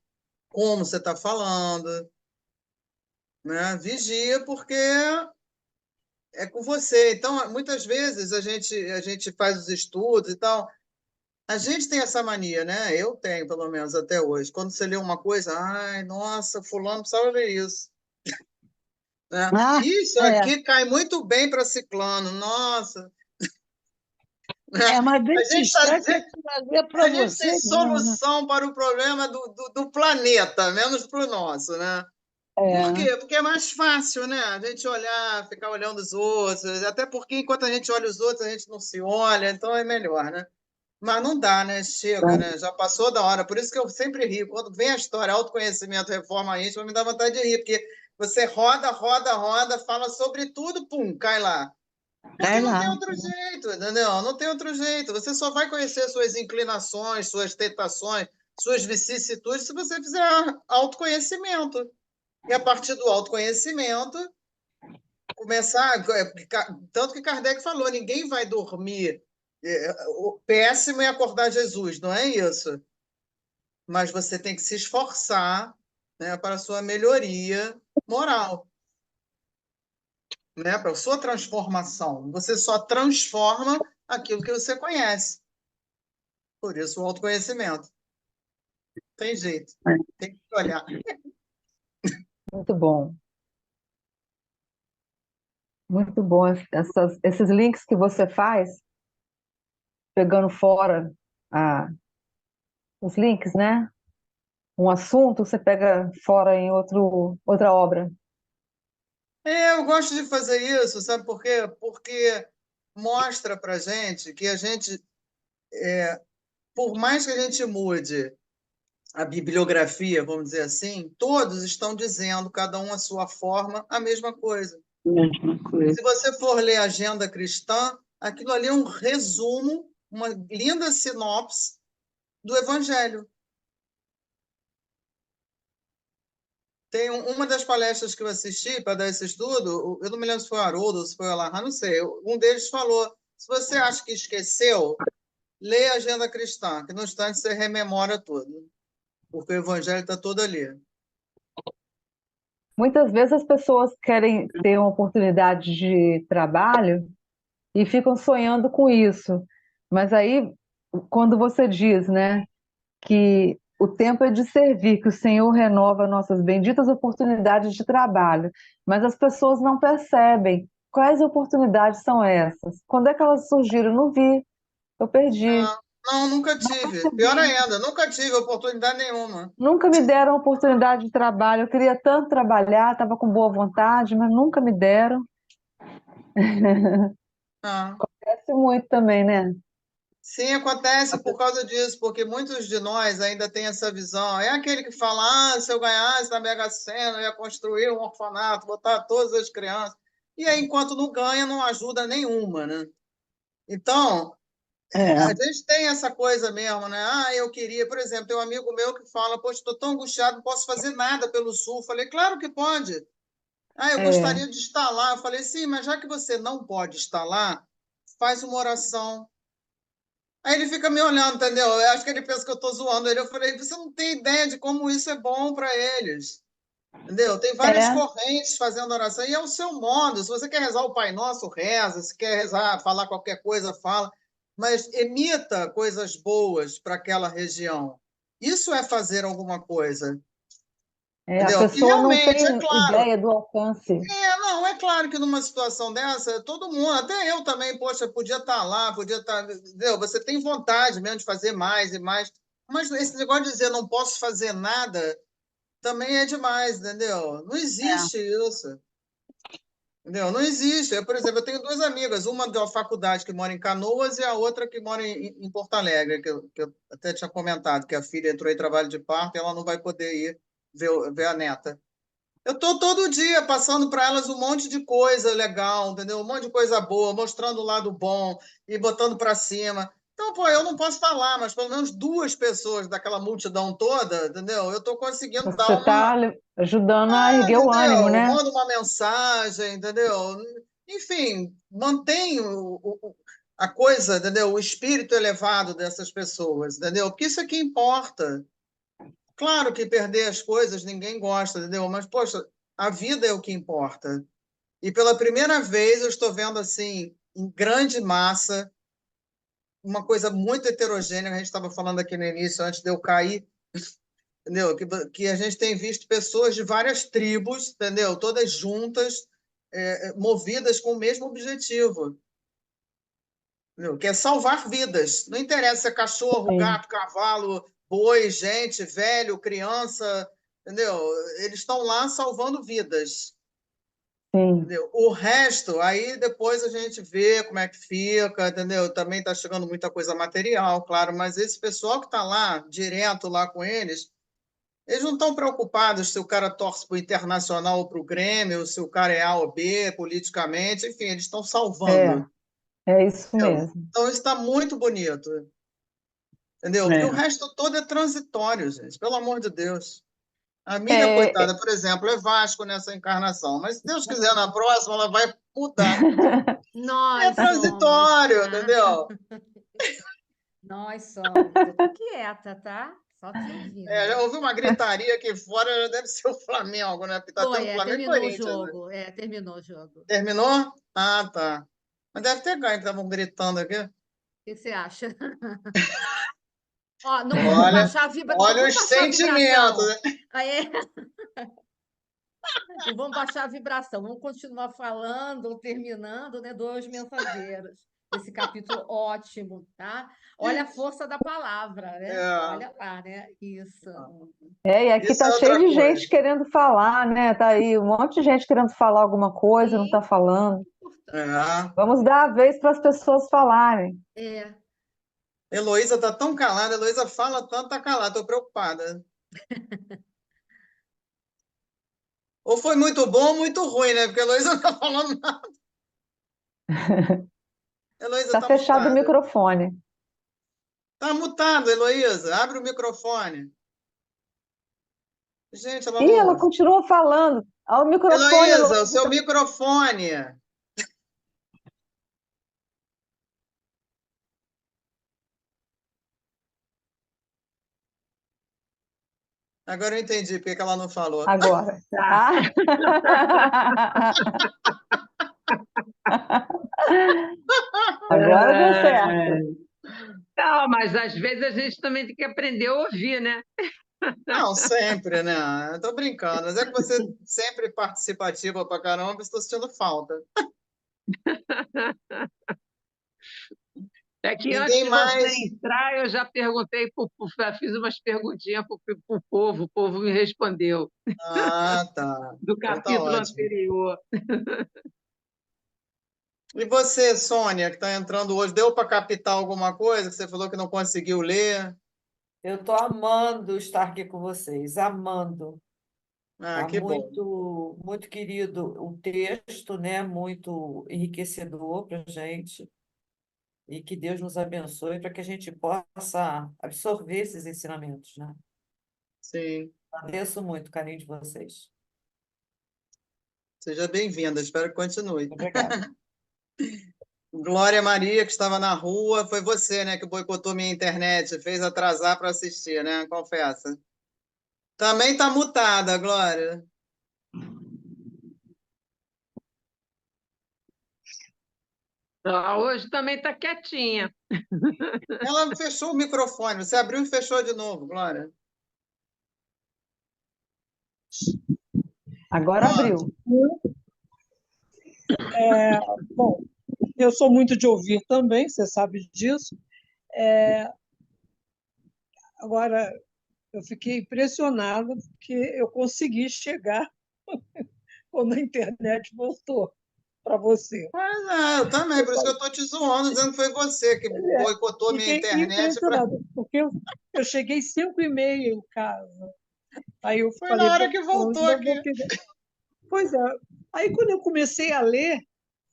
A: Como você está falando? Né? Vigia porque é com você. Então, muitas vezes a gente faz os estudos e tal. A gente tem essa mania, né? Eu tenho, pelo menos até hoje. Quando você lê uma coisa, ai, nossa, fulano precisava ver isso. Né?
D: Ah,
A: Isso
D: é,
A: aqui cai muito bem para ciclano. Nossa,
D: Mas
A: A
D: desse
A: gente está
D: instante eu trazer para
A: a gente tem
D: você, não, né?
A: solução para o problema do planeta, menos para o nosso, né? Por
B: É,
A: quê? Porque é mais fácil, né? A gente olhar, ficar olhando os outros, até porque enquanto a gente olha os outros, a gente não se olha, então é melhor, né? Mas não dá, né? Chega,
B: tá.
A: né? Já passou da hora. Por isso que eu sempre rio. Quando vem a história autoconhecimento, reforma íntima, me dá vontade de rir, porque você roda, roda, roda, fala sobre tudo, pum, cai lá. Porque
D: Cai
A: não
D: lá.
A: tem outro jeito, entendeu? Não tem outro jeito. Você só vai conhecer suas inclinações, suas tentações, suas vicissitudes se você fizer autoconhecimento. E a partir do autoconhecimento, começar. Tanto que Kardec falou: ninguém vai dormir. O péssimo é acordar Jesus, não é isso? Mas você tem que se esforçar, né, para a sua melhoria moral, né, para a sua transformação. Você só transforma aquilo que você conhece. Por isso, o autoconhecimento. Tem jeito. Tem que olhar.
B: Muito bom. Muito bom. Esses links que você faz, pegando fora os links, né? Um assunto, você pega fora em outra obra.
A: Eu gosto de fazer isso, sabe por quê? Porque mostra para gente que a gente, por mais que a gente mude a bibliografia, vamos dizer assim, todos estão dizendo, cada um à sua forma, a mesma coisa.
D: Mesma coisa.
A: Se você for ler a Agenda Cristã, aquilo ali é um resumo, uma linda sinopse do Evangelho. Tem uma das palestras que eu assisti para dar esse estudo, eu não me lembro se foi o Haroldo ou se foi o Alain, não sei. Um deles falou: se você acha que esqueceu, lê a Agenda Cristã, que no instante você rememora tudo, porque o Evangelho está todo ali.
B: Muitas vezes as pessoas querem ter uma oportunidade de trabalho e ficam sonhando com isso. Mas aí, quando você diz, né, que o tempo é de servir, que o Senhor renova nossas benditas oportunidades de trabalho, mas as pessoas não percebem quais oportunidades são essas. Quando é que elas surgiram? Eu não vi, eu perdi,
A: Não, não, nunca
B: não
A: tive. Pior
B: percebi.
A: ainda, nunca tive oportunidade nenhuma.
B: Nunca me deram oportunidade de trabalho. Eu queria tanto trabalhar, estava com boa vontade, mas nunca me deram.
A: Ah.
B: Acontece muito também, né?
A: Sim, acontece por causa disso, porque muitos de nós ainda têm essa visão. É aquele que fala: se eu ganhasse na Mega Sena, eu ia construir um orfanato, botar todas as crianças. E aí, enquanto não ganha, não ajuda nenhuma, né? Então, a
D: É,
A: gente tem essa coisa mesmo, né? Eu queria, por exemplo, tem um amigo meu que fala: poxa, estou tão angustiado, não posso fazer nada pelo Sul. Eu falei: claro que pode. Eu
B: É,
A: gostaria de estar lá. Eu falei: sim, mas já que você não pode estar lá, faz uma oração. Aí ele fica me olhando, entendeu? Eu acho que ele pensa que eu estou zoando ele. Eu falei: você não tem ideia de como isso é bom para eles. Entendeu? Tem várias
B: é,
A: correntes fazendo oração, e é o seu modo. Se você quer rezar o Pai Nosso, reza. Se quer rezar, falar qualquer coisa, fala. Mas emita coisas boas para aquela região. Isso é fazer alguma coisa.
B: a
A: Entendeu? Que
B: pessoa não
A: realmente, é
B: tem
A: claro.
B: ideia do alcance.
A: Não, é claro que numa situação dessa, todo mundo, até eu também, poxa, podia estar lá, podia estar. Entendeu? Você tem vontade mesmo de fazer mais e mais. Mas esse negócio de dizer não posso fazer nada também é demais, entendeu? Não
D: é.
A: existe isso. Entendeu? Não existe. Por exemplo, eu tenho duas amigas, uma da faculdade que mora em Canoas e a outra que mora em Porto Alegre, que eu até tinha comentado, que a filha entrou em trabalho de parto e ela não vai poder ir ver a neta. Eu estou todo dia passando para elas um monte de coisa legal, entendeu? Um monte de coisa boa, mostrando o lado bom e botando para cima. Então, pô, eu não posso estar lá, mas pelo menos duas pessoas daquela multidão toda, entendeu? Eu estou conseguindo dar
B: Você está
A: uma,
B: ajudando a erguer o ânimo,
A: entendeu?
B: né?
A: Manda uma mensagem, entendeu? Enfim, mantém a coisa, entendeu? O espírito elevado dessas pessoas, entendeu? Porque isso é que importa. Claro que perder as coisas ninguém gosta, entendeu? Mas, poxa, a vida é o que importa. E pela primeira vez eu estou vendo, assim, em grande massa, uma coisa muito heterogênea, a gente estava falando aqui no início, antes de eu cair, entendeu? Que a gente tem visto pessoas de várias tribos, entendeu? Todas juntas, movidas com o mesmo objetivo, entendeu? Que é salvar vidas. Não interessa se é cachorro,
B: sim,
A: gato, cavalo, boi, gente, velho, criança, entendeu? Eles estão lá salvando vidas.
B: sim.
A: Entendeu? O resto, aí depois a gente vê como é que fica, entendeu? Também está chegando muita coisa material, claro, mas esse pessoal que está lá, direto lá com eles não estão preocupados se o cara torce para o Internacional ou para o Grêmio, se o cara é A ou B politicamente, enfim, eles estão
B: É,
A: salvando.
B: é isso
A: Entendeu?
B: mesmo.
A: Então isso está muito bonito, entendeu? Porque o
D: É.
A: resto todo é transitório, gente, pelo amor de Deus. A Miriam,
B: É,
A: coitada, por exemplo, é Vasco nessa encarnação, mas se Deus quiser, na próxima ela vai mudar. É
E: Nós somos,
A: transitório,
E: tá?
A: entendeu?
E: Nós somos. Eu tô quieta, tá? Só te
A: Já
E: ouvindo.
A: ouvi uma gritaria aqui fora, já deve ser o Flamengo, né? Porque tá
E: Foi,
A: tendo Flamengo e
E: terminou o
A: Corinthians, né?
E: jogo. Terminou o jogo. O
A: Terminou? Ah, tá. Mas deve ter ganho, que estavam gritando aqui.
E: que você acha? Ó, não vamos
A: Olha,
E: baixar a vibra...
A: olha
E: vamos
A: os
E: baixar a
A: sentimentos,
E: vibração.
A: né?
E: Aí, não vamos baixar a vibração. Vamos continuar falando, terminando, né? Dois mensageiros. Esse capítulo ótimo, tá? Olha a força da palavra, né?
A: É,
E: Olha lá, né? Isso.
B: e aqui
A: isso
B: tá
A: é
B: cheio
A: outra
B: de
A: coisa.
B: gente querendo falar, né? Tá aí um monte de gente querendo falar alguma coisa, não tá
E: Sim,
B: falando.
E: importante.
A: É.
B: Vamos dar a vez para as pessoas falarem.
E: É.
A: Heloísa tá tão calada, Heloísa fala tanto, tá calada, tô preocupada. Ou foi muito bom ou muito ruim, né? Porque a Heloísa não tá falando nada. Heloísa
B: Tá
A: tá
B: fechado o
A: mutada.
B: microfone.
A: Tá mutado, Heloísa. Abre o microfone. Gente, ela não
B: E ela
A: ouve.
B: continua falando. Ao microfone,
A: Heloísa, o
B: Heloísa.
A: seu microfone. Agora eu entendi porque que ela não falou.
B: Agora.
D: Tá.
B: Ah. Agora deu certo.
D: É. Não, mas às vezes a gente também tem que aprender a ouvir, né?
A: Não, sempre, né? Eu tô brincando. Mas é que você sempre participativa pra caramba, estou sentindo falta.
D: É que antes
A: Ninguém
D: de você
A: mais.
D: entrar, eu já perguntei, já fiz umas perguntinhas para o povo me respondeu,
A: Ah, tá.
D: do
A: Então tá
D: capítulo
A: ótimo.
D: anterior.
A: E você, Sônia, que está entrando hoje, deu para captar alguma coisa que você falou que não conseguiu ler?
F: Eu estou amando estar aqui com vocês, amando.
A: Ah,
F: Tá
A: que bom.
F: muito, muito querido o texto, né? Muito enriquecedor para a gente. E que Deus nos abençoe para que a gente possa absorver esses ensinamentos, né?
A: Sim.
F: Agradeço muito o carinho de vocês.
A: Seja bem-vinda, espero que continue.
F: Obrigada.
A: Glória Maria, que estava na rua, foi você, né, que boicotou minha internet, fez atrasar para assistir, né? Confessa. Também está mutada, Glória.
D: Hoje também está quietinha.
A: Ela fechou o microfone, você abriu e fechou de novo, Glória.
B: Agora
A: Pronto.
B: abriu.
G: Bom, eu sou muito de ouvir também, você sabe disso. Agora, eu fiquei impressionada porque eu consegui chegar quando a internet voltou para você.
A: Mas eu também, por isso que eu estou te zoando, dizendo que foi você que boicotou minha
G: Fiquei
A: internet.
G: impressionada, porque eu cheguei 5h30 em casa. Aí eu
A: Foi na
G: falei,
A: hora que
G: bom,
A: voltou
G: ainda vou
A: aqui.
G: pegar. Pois é. Aí, quando eu comecei a ler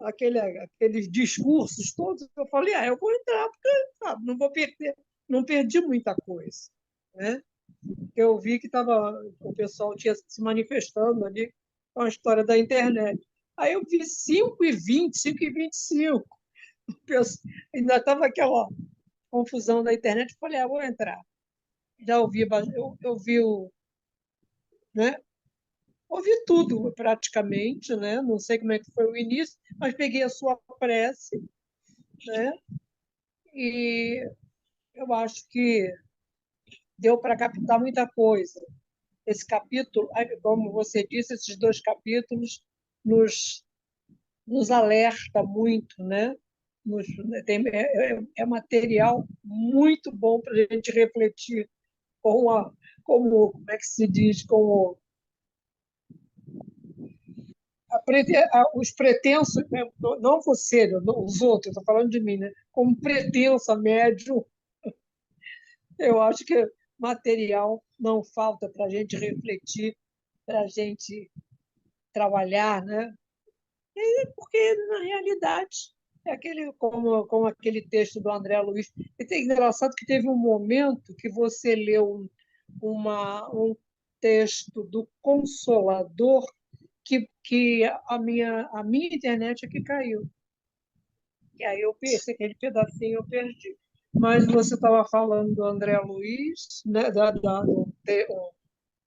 G: aqueles discursos todos, eu falei, eu vou entrar, porque sabe, não vou perder, não perdi muita coisa, né? Eu vi que o pessoal tinha se manifestando ali com a história da internet. Aí eu vi 5h20, 5h25. Ainda estava aquela confusão da internet. Eu falei, vou entrar. Já ouvi, eu vi né? Ouvi tudo praticamente, né? Não sei como é que foi o início, mas peguei a sua prece, né? E eu acho que deu para captar muita coisa. Esse capítulo, como você disse, esses dois capítulos nos, nos alerta muito, né? é material muito bom para a gente refletir como é que se diz, os pretensos, né? Não você, os outros, estou falando de mim, né? Como pretensa médium, eu acho que material não falta para a gente refletir, para a gente trabalhar, né? Porque, na realidade, é como aquele texto do André Luiz. E é engraçado que teve um momento que você leu um texto do Consolador que a minha internet é que caiu. E aí aquele pedacinho eu perdi. Mas você estava falando do André Luiz, né,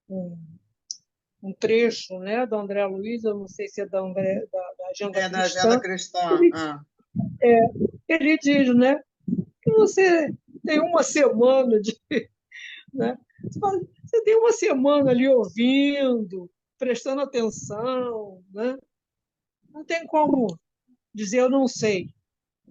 G: um, um trecho, né, do André Luiz, eu não sei se é da Agenda
A: Da Agenda
G: Cristã.
A: Cristã.
G: Ele, ele diz, né, que você tem uma semana de, né, você tem uma semana ali ouvindo, prestando atenção, né? Não tem como dizer eu não sei.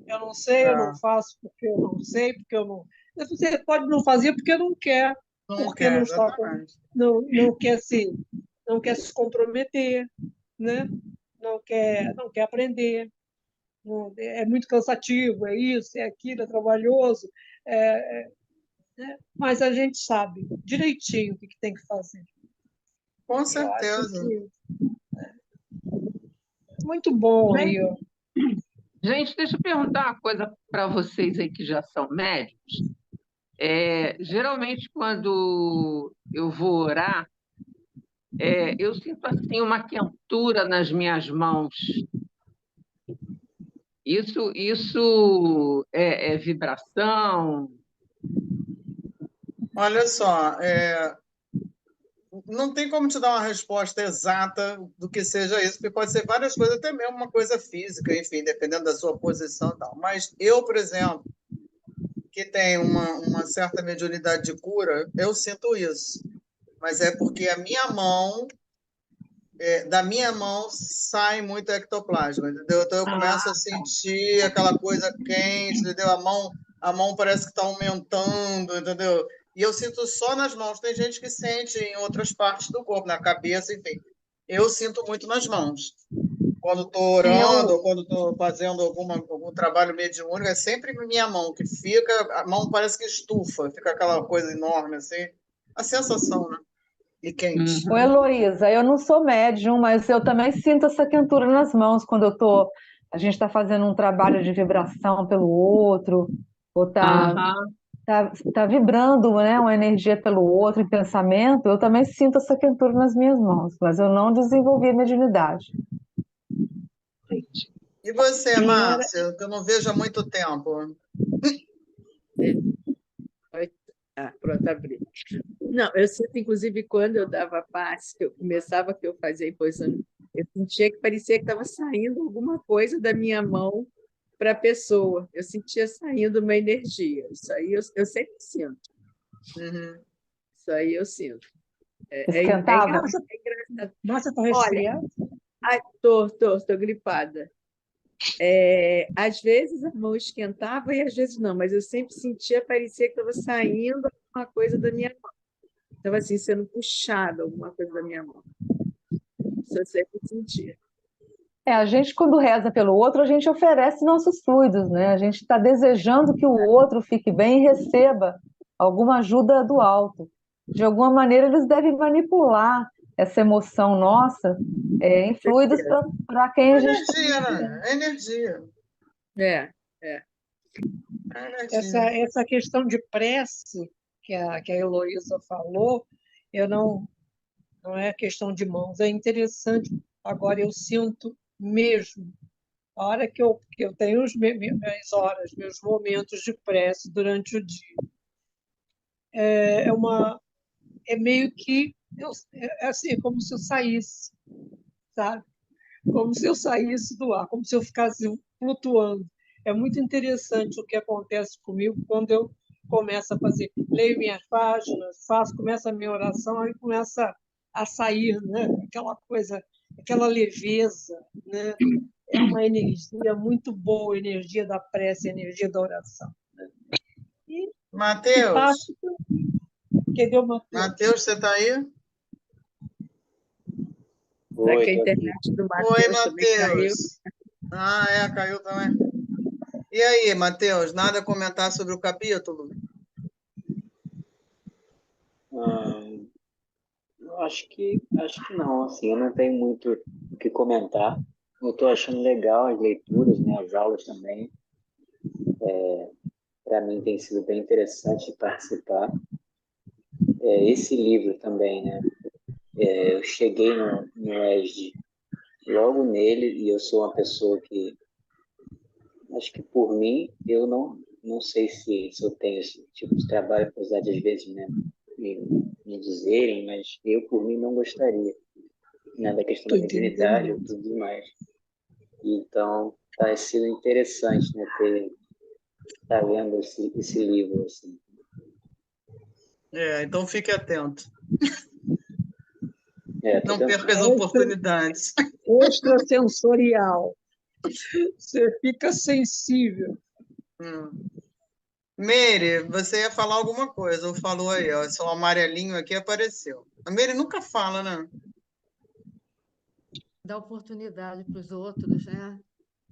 G: Eu não sei, eu não
A: É,
G: faço porque eu não sei, porque eu não. Você pode não fazer porque não quer,
A: não
G: porque não
A: quer,
G: está
A: exatamente.
G: não quer se comprometer, né? Não quer aprender. É muito cansativo, é isso, é aquilo, é trabalhoso, né? Mas a gente sabe direitinho o que tem que fazer.
A: Com
G: Eu acho
A: certeza.
G: que é muito bom aí, ó.
H: Gente, deixa eu perguntar uma coisa para vocês aí que já são médicos. Geralmente, quando eu vou orar, eu sinto assim uma quentura nas minhas mãos. Isso é vibração?
A: Olha só, não tem como te dar uma resposta exata do que seja isso, porque pode ser várias coisas, até mesmo uma coisa física, enfim, dependendo da sua posição e tal. Mas eu, por exemplo, que tenho uma certa mediunidade de cura, eu sinto isso. Mas é porque da minha mão sai muito ectoplasma, entendeu? Então eu começo a sentir aquela coisa quente, entendeu? A mão parece que está aumentando, entendeu? E eu sinto só nas mãos. Tem gente que sente em outras partes do corpo, na cabeça, enfim. Eu sinto muito nas mãos. Quando estou orando, ou quando estou fazendo algum trabalho mediúnico, é sempre minha mão que fica, a mão parece que estufa, fica aquela coisa enorme assim. A sensação, né? E quente.
B: Ô, Heloísa, eu não sou médium, mas eu também sinto essa quentura nas mãos quando a gente está fazendo um trabalho de vibração pelo outro, ou
H: Aham.
B: tá vibrando, né, uma energia pelo outro em pensamento, eu também sinto essa quentura nas minhas mãos, mas eu não desenvolvi a mediunidade.
A: E você,
G: Quem era
A: Márcia, que eu não vejo há muito tempo?
I: Pronto, abri. Não, eu sinto, inclusive, quando eu dava passe, que eu começava, que eu fazia imposição, eu sentia que parecia que estava saindo alguma coisa da minha mão para a pessoa. Eu sentia saindo uma energia. Isso aí eu sempre sinto.
A: Uhum.
I: Isso aí eu sinto.
B: Esquentava?
I: Engraçado.
G: Márcia está
I: Olha,
G: resfriada?
I: tô gripada. Às vezes a mão esquentava e às vezes não, mas eu sempre sentia, parecia que estava saindo alguma coisa da minha mão. Estava assim, sendo puxada alguma coisa da minha mão. Isso eu sempre sentia.
B: A gente, quando reza pelo outro, a gente oferece nossos fluidos, né? A gente está desejando que o outro fique bem e receba alguma ajuda do alto. De alguma maneira, eles devem manipular essa emoção nossa em fluidos para quem a gente está
A: Energia, né? É energia.
I: É.
A: É energia.
G: Essa questão de prece que a Heloísa falou, não é questão de mãos, é interessante. Agora, eu sinto mesmo, a hora que eu tenho minhas horas, meus momentos de prece durante o dia, é meio que, é assim, como se eu saísse, sabe? Como se eu saísse do ar, como se eu ficasse flutuando. É muito interessante o que acontece comigo quando eu começo a fazer, leio minhas páginas, começo a minha oração, aí começa a sair, né? Aquela coisa aquela leveza, né? É uma energia muito boa, a energia da prece, a energia da oração. E que
A: Mateus,
G: passe. Entendeu, Matheus?
A: Mateus, você está aí?
I: Será
J: Oi,
I: que a
J: tô aqui.
I: internet do
A: Oi,
I: Matheus também caiu?
A: Mateus. Caiu também. E aí, Mateus, nada a comentar sobre o capítulo?
J: Acho que não, assim, eu não tenho muito o que comentar. Eu estou achando legal as leituras, né, as aulas também. Para mim tem sido bem interessante participar. Esse livro também, né? Eu cheguei no ESD logo nele e eu sou uma pessoa que, acho que por mim, eu não sei se eu tenho esse tipo de trabalho, apesar de às vezes, né, me dizerem, mas eu por mim não gostaria, né, da questão da
G: Estou
J: mediunidade e
G: entendendo.
J: tudo mais. Então, está sendo interessante, né, estar lendo esse livro, assim.
A: Então fique atento.
J: Tô
A: Não perca as
J: tentando.
A: oportunidades.
G: Extrasensorial. Você fica sensível.
A: Meire, você ia falar alguma coisa, ou falou aí, ó, seu amarelinho aqui apareceu. A Meire nunca fala, né?
E: Dá oportunidade para os outros, né?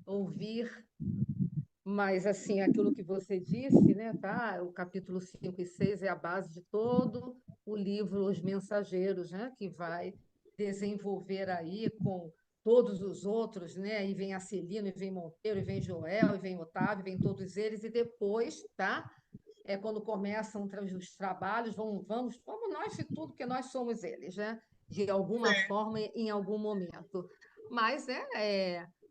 E: Ouvir. Mas, assim, aquilo que você disse, né, tá? O capítulo 5 e 6 é a base de todo o livro Os Mensageiros, né? Que vai desenvolver aí com todos os outros, né? E vem Acelino, e vem Monteiro, e vem Joel, e vem Otávio, vem todos eles, e depois, tá? Quando começam os trabalhos, vamos nós de tudo, porque nós somos eles, né? De alguma forma, em algum momento. Mas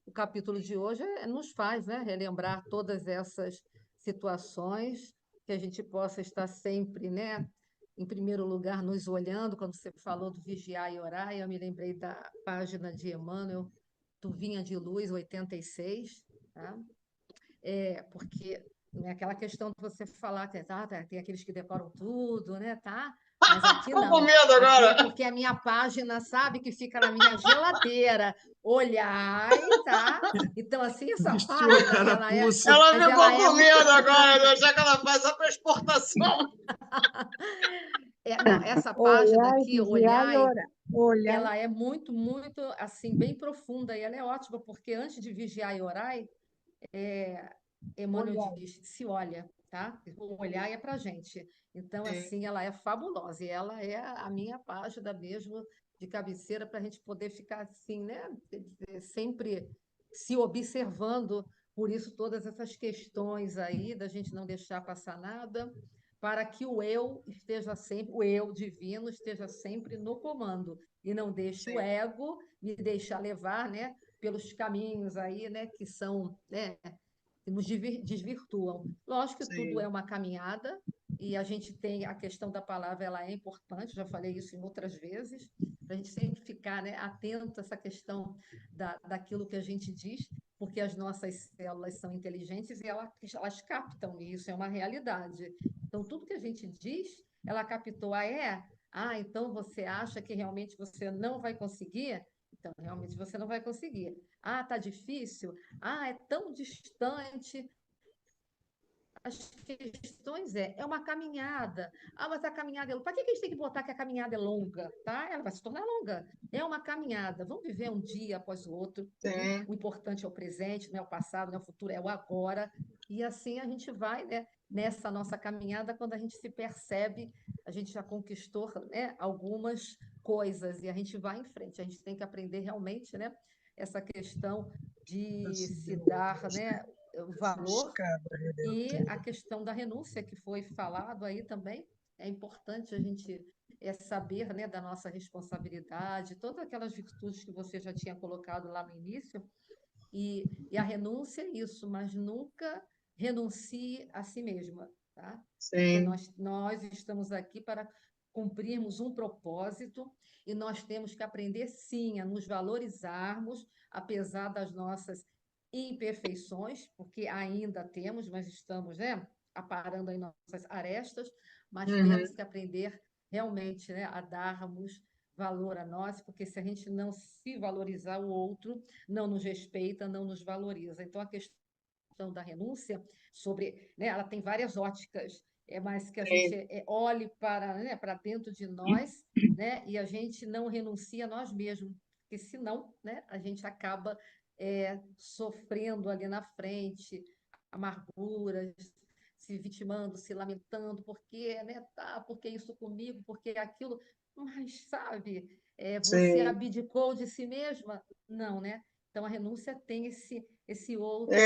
E: o capítulo de hoje nos faz, né, relembrar todas essas situações, que a gente possa estar sempre, né, em primeiro lugar, nos olhando. Quando você falou do vigiar e orar, eu me lembrei da página de Emmanuel, do Vinha de Luz, 86, tá? Porque aquela questão de você falar que tem aqueles que decoram tudo, né, tá? Mas aqui
A: Tô com
E: não.
A: medo
E: Aqui
A: agora.
E: é porque a minha página, sabe, que fica na minha geladeira. Olhai, tá? Então, assim, essa
C: Vestiu a
E: página,
C: carapuça.
A: Ela
E: mas
A: ficou
E: ela é
A: com medo agora, de achar que ela faz só para exportação.
E: não, essa página
G: Olhar,
E: aqui,
G: vigiar e
E: Olhai,
G: orar. Olhar.
E: ela é muito, muito, assim, bem profunda, e ela é ótima, porque antes de vigiar e orar, Emmanuel
G: Olhar.
E: diz, se olha, tá? O olhar é para gente. Então,
A: Sim.
E: assim, ela é fabulosa, e ela é a minha página mesmo de cabeceira para a gente poder ficar assim, né? Sempre se observando. Por isso, todas essas questões aí, da gente não deixar passar nada, para que o eu divino esteja sempre no comando, e não deixe o ego me deixar levar, né, pelos caminhos aí, né, que são, né, que nos desvirtuam. Lógico que tudo é uma caminhada, e a gente tem a questão da palavra, ela é importante, já falei isso em outras vezes, para a gente sempre ficar, né, atento a essa questão daquilo que a gente diz, porque as nossas células são inteligentes e elas captam, e isso é uma realidade. Então, tudo que a gente diz, ela captou, então você acha que realmente você não vai conseguir? Então, realmente você não vai conseguir. Tá difícil? É tão distante. As questões é uma caminhada. Mas a caminhada é longa. Para que a gente tem que botar que a caminhada é longa? Tá? Ela vai se tornar longa. É uma caminhada. Vamos viver um dia após o outro. Né? O importante é o presente, não é o passado, não é o futuro, é o agora. E assim a gente vai, né, nessa nossa caminhada. Quando a gente se percebe, a gente já conquistou, né, algumas coisas e a gente vai em frente. A gente tem que aprender realmente, né, essa questão de se dar, né, valor. E a questão da renúncia, que foi falado aí também, é importante a gente saber, né, da nossa responsabilidade, todas aquelas virtudes que você já tinha colocado lá no início, e a renúncia é isso, mas nunca renuncie a si mesma, tá? Porque nós estamos aqui para cumprirmos um propósito, e nós temos que aprender, sim, a nos valorizarmos, apesar das nossas imperfeições, porque ainda temos, mas estamos, né, aparando aí nossas arestas, mas temos que aprender realmente, né, a darmos valor a nós, porque se a gente não se valorizar, o outro não nos respeita, não nos valoriza. Então, a questão da renúncia sobre, né, ela tem várias óticas, mas que a gente
A: Sim.
E: olhe para, né, para dentro de nós, né, e a gente não renuncia a nós mesmos, porque senão, né, a gente acaba sofrendo ali na frente amarguras, se vitimando, se lamentando, porque, né, porque isso comigo, porque aquilo, mas sabe, você
A: Sim.
E: abdicou de si mesma? Não, né? Então a renúncia tem esse outro.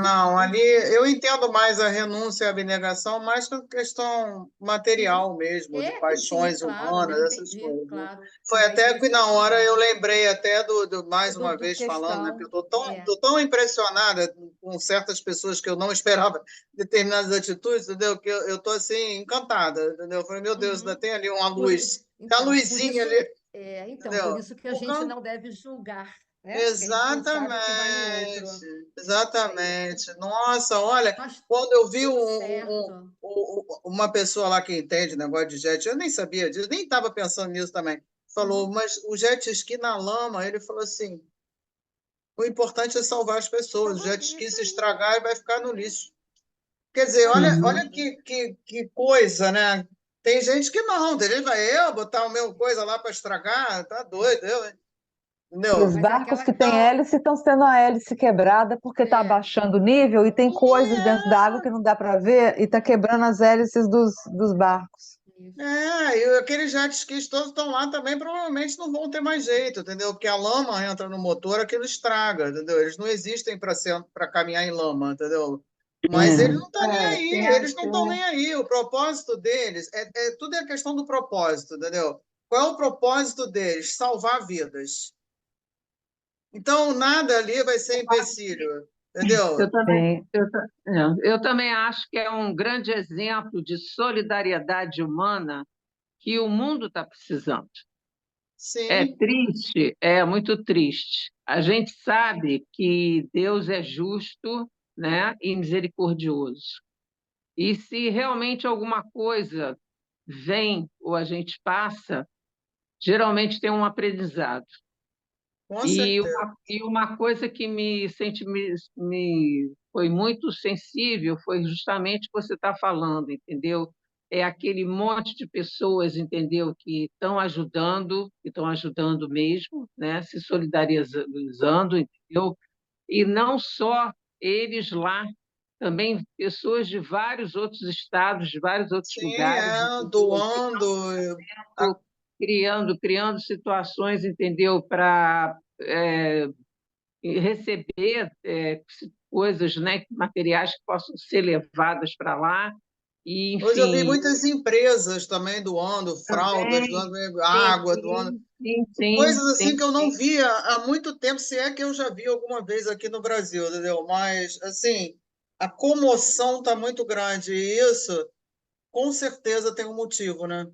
A: Não, ali eu entendo mais a renúncia e a abnegação, mais com questão material mesmo, de
E: Sim,
A: paixões
E: claro,
A: humanas,
E: né?
A: essas
E: Entendi,
A: coisas, né?
E: claro. Que
A: Foi
E: vai
A: até que na hora eu
E: direcionando.
A: lembrei até mais uma
E: Do
A: vez falando, né? Porque
E: questão,
A: eu tô tão impressionada com certas pessoas que eu não esperava determinadas atitudes, entendeu? Que eu tô assim encantada, entendeu? Eu falei, meu Deus, ainda tem ali uma luz, tem a
E: Então,
A: luzinha ali,
E: por
A: entendeu?
E: isso que a gente não deve julgar, né? Porque a gente não sabe o que vai no outro.
A: Exatamente. Nossa, olha,
E: Mas
A: quando eu vi
E: tudo certo.
A: uma pessoa lá que entende negócio de jet, eu nem sabia disso, nem estava pensando nisso também. Falou, mas o jet ski na lama, ele falou assim: o importante é salvar as pessoas, o jet ski se estragar e vai ficar no lixo. Quer dizer, olha que coisa, né? Tem gente que não, tem gente que vai, eu botar o meu coisa lá para estragar, tá doido, hein?
B: E os
A: Entendeu?
E: Mas é
B: barcos
E: aquela.
B: que têm hélice estão tendo a hélice quebrada porque está abaixando o nível e tem coisas dentro da água que não dá para ver e está quebrando as hélices dos barcos.
A: E aqueles jet skis todos estão lá também, provavelmente não vão ter mais jeito, entendeu? Porque a lama entra no motor, aquilo estraga, entendeu? Eles não existem para caminhar em lama, entendeu? Mas eles não estão nem aí, eles não estão nem aí. O propósito deles tudo é questão do propósito, entendeu? Qual é o propósito deles? Salvar vidas. Então, nada ali vai ser empecilho, entendeu?
H: Eu também acho que é um grande exemplo de solidariedade humana que o mundo está precisando. É
A: Sim.
H: triste, é muito triste. A gente sabe que Deus é justo, né, e misericordioso. E se realmente alguma coisa vem ou a gente passa, geralmente tem um aprendizado.
A: Com
H: E
A: certeza.
H: uma coisa que me foi muito sensível foi justamente o que você está falando, entendeu? É aquele monte de pessoas, entendeu, que estão ajudando mesmo, né? Se solidarizando, entendeu? E não só eles lá, também pessoas de vários outros estados, de vários outros
A: Sim,
H: lugares, entendeu? Que
A: doando.
H: estão criando situações, entendeu, para receber coisas, né, materiais que possam ser levadas para lá. E,
A: Hoje eu vi
H: enfim,
A: muitas empresas também doando fraldas,
H: também,
A: doando
H: sim,
A: água, doando coisas assim que eu não via há muito tempo, se é que eu já vi alguma vez aqui no Brasil, entendeu? Mas, assim, a comoção está muito grande e isso, com certeza, tem um motivo, né?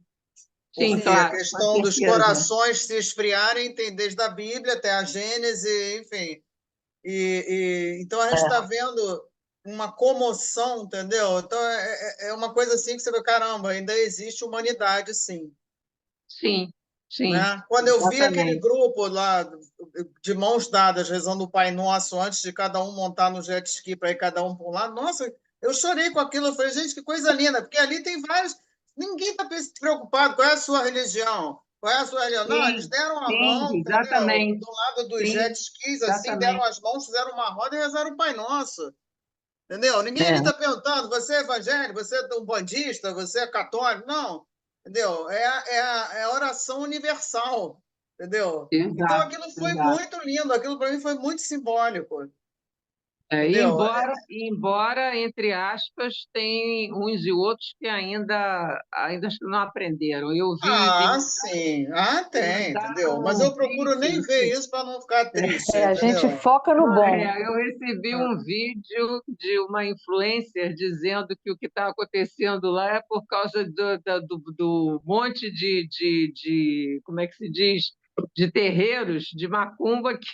H: sim,
A: Porque a
H: claro, com
A: questão dos
H: certeza.
A: corações se esfriarem tem desde a Bíblia até a Gênese, enfim. Então a gente está vendo uma comoção, entendeu? Então é uma coisa assim que você vê, caramba, ainda existe humanidade, sim.
H: Sim, sim,
A: Né? Quando eu vi aquele
H: exatamente.
A: grupo lá de mãos dadas rezando o Pai Nosso antes de cada um montar no jet ski para ir cada um para um lado, nossa, eu chorei com aquilo. Eu falei, gente, que coisa linda, porque ali tem vários. Ninguém está preocupado qual é a sua religião. Qual é a sua religião? Não, eles
H: Sim,
A: deram a
H: sim,
A: mão, entendeu?
H: exatamente.
A: Do lado dos jet
H: Sim,
A: skis, assim, deram
H: exatamente.
A: as mãos, fizeram uma roda e rezaram o Pai Nosso. Entendeu? Ninguém ali
H: É,
A: está perguntando, você é evangélico, você é um bandista, você é católico. Não, entendeu? É a oração universal, entendeu? Então
H: exato,
A: aquilo foi
H: exato.
A: muito lindo, aquilo para mim foi muito simbólico,
H: E
A: entendeu?
H: embora, entre aspas, tem uns e outros que ainda não aprenderam. Eu vi,
A: Sim,
H: me
A: tem, entendeu? Mas
H: mandaram um
A: eu procuro nem
H: vídeo.
A: ver isso para não ficar triste,
B: A gente
A: entendeu?
B: foca no bom.
H: Eu recebi um vídeo de uma influencer dizendo que o que está acontecendo lá é por causa do monte como é que se diz? de terreiros de macumba que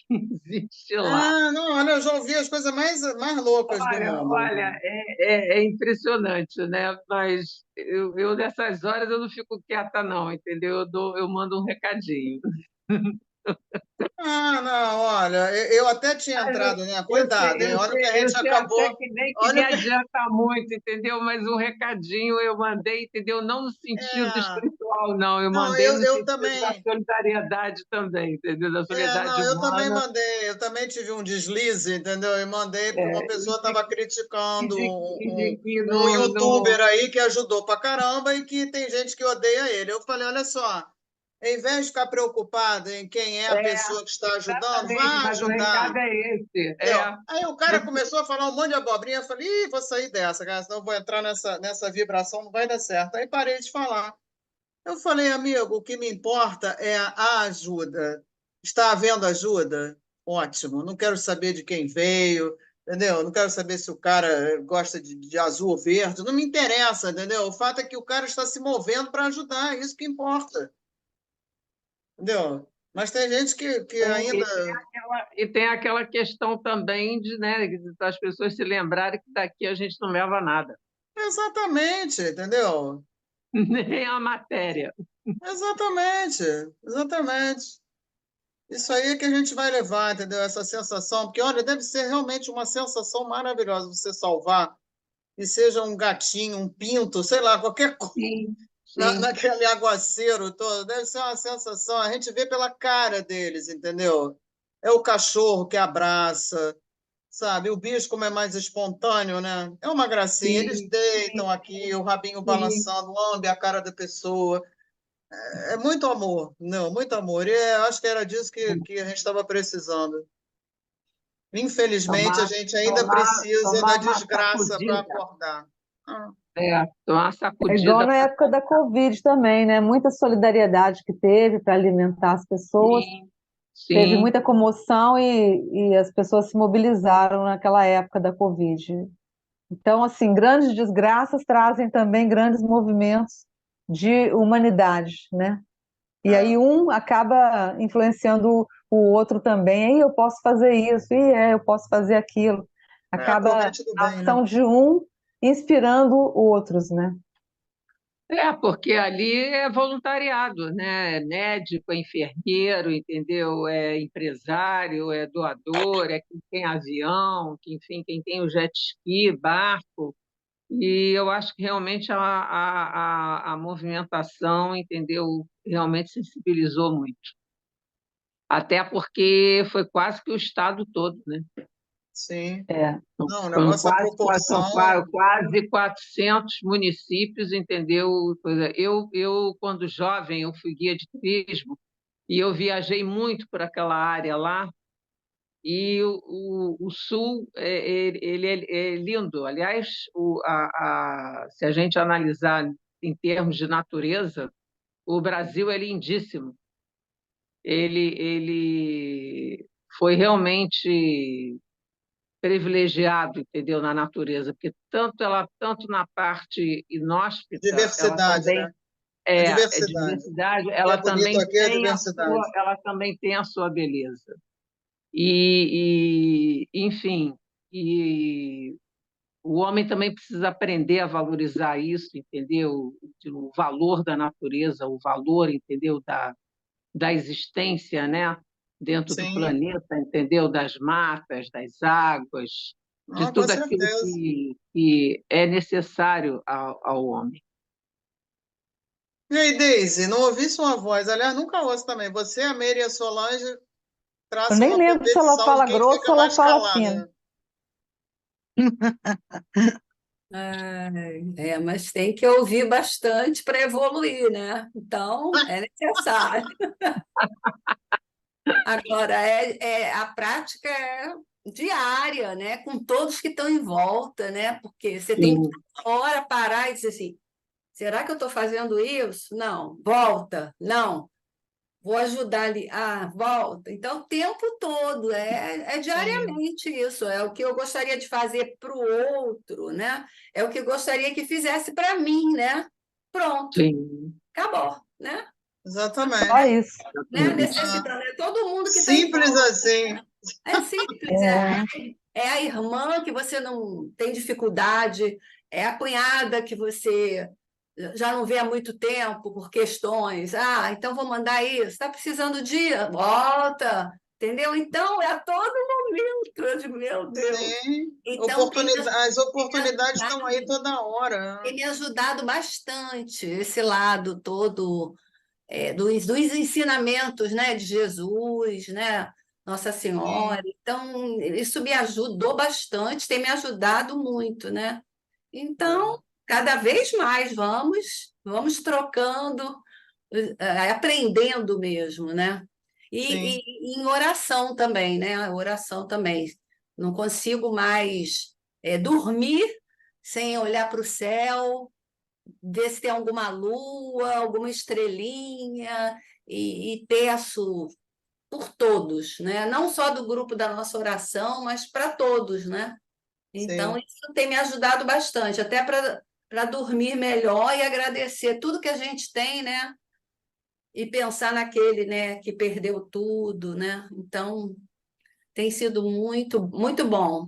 H: existe lá.
A: Ah, não, olha, eu já ouvi as coisas mais loucas do
H: Olha,
A: mundo.
H: é impressionante, né? Mas nessas horas, eu não fico quieta, não, entendeu? Eu mando um recadinho.
A: Ah, não, olha, eu até tinha
H: Mas
A: entrado, né? Cuidado, hein? Olha o que a
H: eu
A: gente
H: sei até
A: acabou.
H: que nem que me
A: Olha o que.
H: adianta muito, entendeu? Mas um recadinho eu mandei, entendeu? Não no sentido
A: É,
H: espiritual, não. Eu
A: não,
H: mandei no
A: eu
H: sentido da
A: também.
H: solidariedade também, entendeu? Da
A: Não,
H: solidariedade
A: eu também
H: humana.
A: mandei, eu também tive um deslize, entendeu? E mandei porque uma
H: É,
A: pessoa estava
H: e
A: criticando
H: de, e de que
A: um
H: no...
A: youtuber aí que ajudou pra caramba e que tem gente que odeia ele. Eu falei, olha só, em vez de ficar preocupado em quem é a
H: É,
A: pessoa que está ajudando,
H: exatamente,
A: vá
H: mas o recado
A: ajudar.
H: é esse.
A: Entendeu? Aí o cara começou a falar um monte de abobrinha, eu falei, ih, vou sair dessa, cara, senão eu vou entrar nessa vibração, não vai dar certo. Aí parei de falar. Eu falei, amigo, o que me importa é a ajuda. Está havendo ajuda? Ótimo. Não quero saber de quem veio, entendeu? Não quero saber se o cara gosta de azul ou verde. Não me interessa, entendeu? O fato é que o cara está se movendo para ajudar, é isso que importa, entendeu? Mas tem gente que ainda.
H: E tem aquela questão também de, né, das pessoas se lembrarem que daqui a gente não leva nada,
A: Exatamente, entendeu?
H: nem a matéria.
A: Exatamente, exatamente. Isso aí é que a gente vai levar, entendeu? Essa sensação, porque olha, deve ser realmente uma sensação maravilhosa você salvar, e seja um gatinho, um pinto, sei lá, qualquer coisa,
H: Sim, sim.
A: naquele aguaceiro todo. Deve ser uma sensação, a gente vê pela cara deles, entendeu? É o cachorro que abraça, sabe? O bicho, como é mais espontâneo, né? É uma gracinha. Eles
H: Sim,
A: deitam aqui, o rabinho
H: sim.
A: balançando, lambe a cara da pessoa. É muito amor, não, muito amor. E acho que era disso que a gente estava precisando. Infelizmente, a
H: Tomar,
A: gente ainda
H: tomar,
A: precisa da
H: tomar uma
A: desgraça para
H: sacudida.
A: acordar. Ah,
H: Tomar uma
B: É igual
H: sacudida.
B: na época da Covid também, né? Muita solidariedade que teve para alimentar as pessoas.
H: Sim,
B: Teve
H: sim.
B: muita comoção e as pessoas se mobilizaram naquela época da Covid. Então, assim, grandes desgraças trazem também grandes movimentos de humanidade, né? E
A: ah,
B: aí um acaba influenciando o outro também. E eu posso fazer isso, eu posso fazer aquilo.
A: a
B: Acaba
A: corrente do
B: a
A: bem, né?
B: ação de um inspirando outros, né?
H: Porque ali é voluntariado, né? É médico, é enfermeiro, entendeu? É empresário, é doador, é quem tem avião, que, enfim, quem tem o jet ski, barco. E eu acho que realmente a movimentação, entendeu? Realmente sensibilizou muito. Até porque foi quase que o estado todo, né?
A: Sim.
B: É.
A: Não, o
H: Foram
A: negócio, a
H: são
A: proporção.
H: quase 400 municípios, entendeu? Eu, quando jovem, eu fui guia de turismo e eu viajei muito por aquela área lá. E o sul, ele é lindo. Aliás, se a gente analisar em termos de natureza, o Brasil é lindíssimo. Ele foi realmente privilegiado, entendeu, na natureza, porque tanto na parte inóspita, ela
A: Diversidade,
H: também
A: né? A
H: é
A: diversidade. O
H: diversidade,
A: que é bonito aqui é a diversidade.
H: ela também tem a sua beleza. Enfim, e o homem também precisa aprender a valorizar isso, entendeu? O valor da natureza, o valor, entendeu, da existência, né? Dentro do
A: Sim,
H: planeta, entendeu? Das matas, das águas, de
A: não, com
H: tudo aquilo
A: certeza.
H: que é necessário ao homem.
A: E aí, Deise, não ouvi sua voz. Aliás, nunca ouço também. Você, a Meire e a Solange
B: Eu
A: traçam
B: nem
A: uma
B: lembro se ela
A: competição de
B: fala
A: quem
B: grosso
A: fica
B: ou ela
A: mais
B: fala
A: calada,
B: fino.
A: né?
K: Mas tem que ouvir bastante para evoluir, né? Então, é necessário. Agora, a prática é diária, né? Com todos que estão em volta, né? Porque você tem que
H: Sim,
K: toda hora parar e dizer assim, será que eu estou fazendo isso? Não. Volta. Não. Vou ajudar ali. Ah, volta. Então, o tempo todo, é
A: Sim,
K: diariamente isso. É o que eu gostaria de fazer para o outro, né? É o que eu gostaria que fizesse para mim, né? Pronto,
H: sim.
K: acabou, né?
B: Só
A: Exatamente.
B: isso.
K: né? Necessitando. É todo mundo que está em
A: Simples
K: volta.
A: assim.
K: É simples, é a irmã que você não tem dificuldade, é a cunhada que você já não vê há muito tempo por questões. Ah, então vou mandar isso. Está precisando de? Volta. Entendeu? Então, é a todo momento. Eu digo, meu Deus.
A: Sim.
K: Então,
A: As oportunidades estão aí toda hora.
K: tem me ajudado bastante esse lado todo dos ensinamentos, né, de Jesus, né, Nossa Senhora. Então, isso me ajudou bastante, tem me ajudado muito, né? Então, cada vez mais vamos trocando, aprendendo mesmo, né?
A: Sim.
K: E em oração também, né? Oração também. Não consigo mais dormir sem olhar para o céu, ver se tem alguma lua, alguma estrelinha, e peço por todos, né? Não só do grupo da nossa oração, mas para todos, né? Então,
A: Sim.
K: isso tem me ajudado bastante, até para dormir melhor e agradecer tudo que a gente tem, né? E pensar naquele, né, que perdeu tudo, né? Então, tem sido muito, muito bom.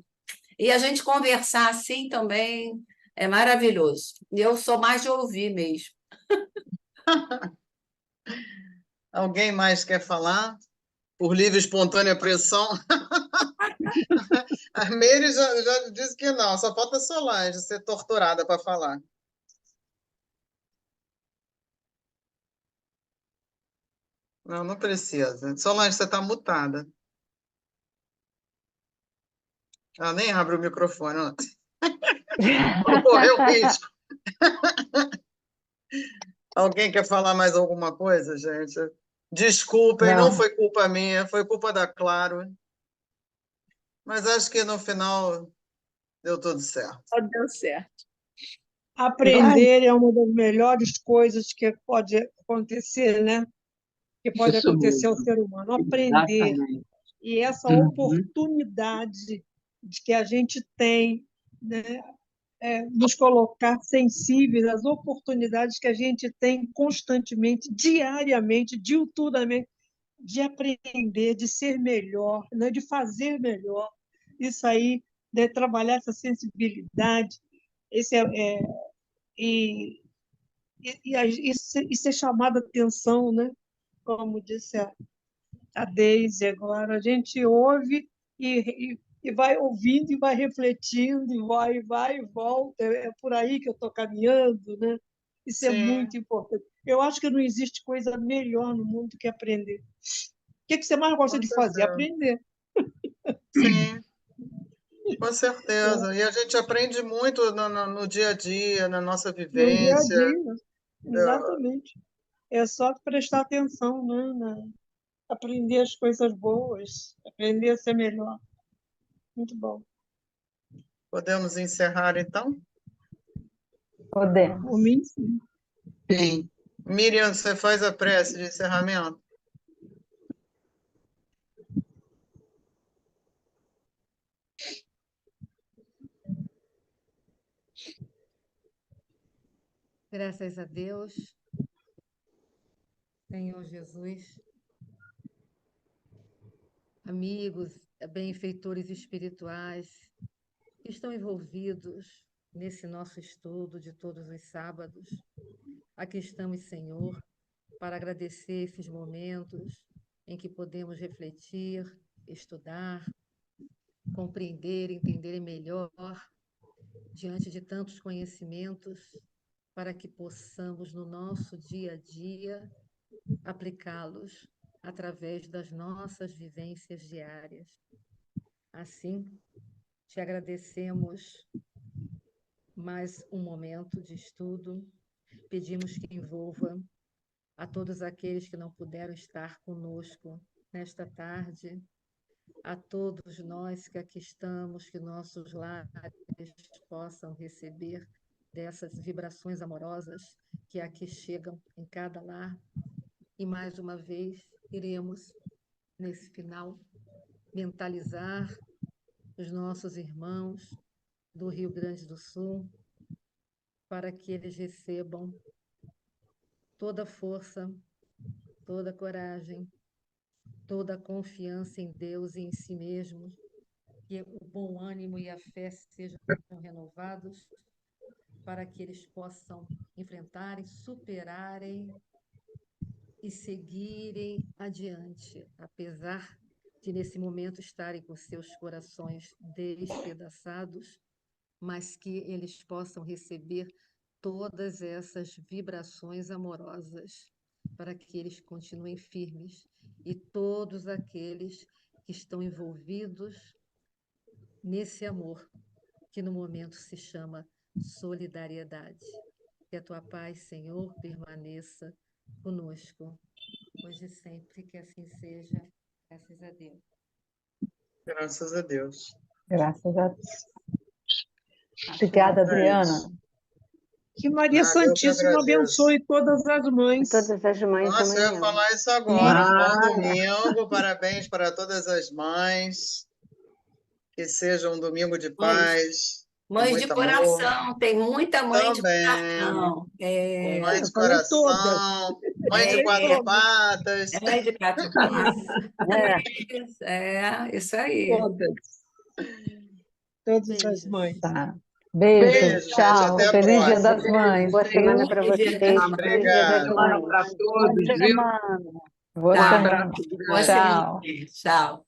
K: E a gente conversar assim também é maravilhoso. E eu sou mais de ouvir mesmo.
A: Alguém mais quer falar? Por livre e espontânea pressão? A Meire já disse que não, só falta a Solange ser torturada para falar. Não, não precisa. Solange, você está mutada. Ela nem abre o microfone. Não correu risco. Alguém quer falar mais alguma coisa, gente? Desculpem, não
B: Não.
A: foi culpa minha, foi culpa da Claro. Mas acho que no final deu tudo certo.
I: Só deu certo.
G: Aprender é uma das melhores coisas que pode acontecer, né? Que pode
H: Isso
G: acontecer ao
H: mesmo.
G: ser humano. Aprender.
H: Exatamente.
G: E essa
H: Uhum.
G: oportunidade de que a gente tem, né, nos colocar sensíveis às oportunidades que a gente tem constantemente, diariamente, diuturnamente, de aprender, de ser melhor, né, de fazer melhor. Isso aí, de trabalhar essa sensibilidade, esse e, e ser chamada atenção, né? Como disse a Deise agora, a gente ouve e vai ouvindo e vai refletindo e vai e volta. É por aí que eu estou caminhando, né? Isso é
A: Sim,
G: muito importante. Eu acho que não existe coisa melhor no mundo que aprender. O que você mais gosta
A: com
G: de fazer?
A: certeza.
G: Aprender.
A: Sim, com certeza. E a gente aprende muito no dia a dia, na nossa
G: No dia a
A: vivência.
G: dia, exatamente. É só prestar atenção, né? Aprender as coisas boas, aprender a ser melhor. Muito bom.
A: Podemos encerrar, então?
B: Podemos.
G: Por mim, sim.
A: Sim. Miriam, você faz a prece de encerramento?
E: Graças a Deus, Senhor Jesus, amigos, benfeitores espirituais que estão envolvidos nesse nosso estudo de todos os sábados. Aqui estamos, Senhor, para agradecer esses momentos em que podemos refletir, estudar, compreender, entender melhor diante de tantos conhecimentos, para que possamos, no nosso dia a dia, aplicá-los através das nossas vivências diárias. Assim, te agradecemos mais um momento de estudo. Pedimos que envolva a todos aqueles que não puderam estar conosco nesta tarde, a todos nós que aqui estamos, que nossos lares possam receber dessas vibrações amorosas que aqui chegam em cada lar. E mais uma vez, iremos, nesse final, mentalizar os nossos irmãos do Rio Grande do Sul, para que eles recebam toda a força toda coragem, toda confiança em Deus e em si mesmo, que o bom ânimo e a fé sejam renovados para que eles possam enfrentarem, superarem e seguirem adiante, apesar de nesse momento estarem com seus corações despedaçados, mas que eles possam receber todas essas vibrações amorosas para que eles continuem firmes e todos aqueles que estão envolvidos nesse amor que no momento se chama solidariedade. Que a tua paz, Senhor, permaneça conosco, hoje e sempre, que assim seja, graças a Deus.
A: Graças a Deus.
B: Graças a Deus. Obrigada, Adriana.
G: Que Maria
A: Nada, eu que
G: Santíssima
A: agradeço.
G: abençoe todas as mães.
L: Todas as mães
A: Nossa, eu ia
L: amanhã.
A: falar isso agora. Um bom
G: Ah,
A: domingo, parabéns para todas as mães. Que seja um domingo de
K: Mães,
A: paz, com
K: mães de
A: muito amor.
K: coração, tem muita mãe de
A: Também.
K: coração.
A: Mãe
G: eu
A: de
G: falei todas.
A: coração, mãe de
K: É,
A: quatro patas.
K: mãe de quatro patas. Isso aí.
G: Todas. Todas as
E: Beijos.
G: mães.
B: Tá. Beijo,
A: Beijo, gente.
B: tchau.
A: Até a
B: Feliz Dia
A: próxima.
B: das Mães.
L: Boa semana
B: Viu?
L: para
K: Feliz Dia
L: vocês.
K: das
L: Feliz Dia das
A: Obrigado.
L: Mães.
H: Para
B: Boa
H: todos, viu?
B: semana. Boa
K: Tá.
B: semana.
K: Boa
B: Tchau.
K: semana. Tchau.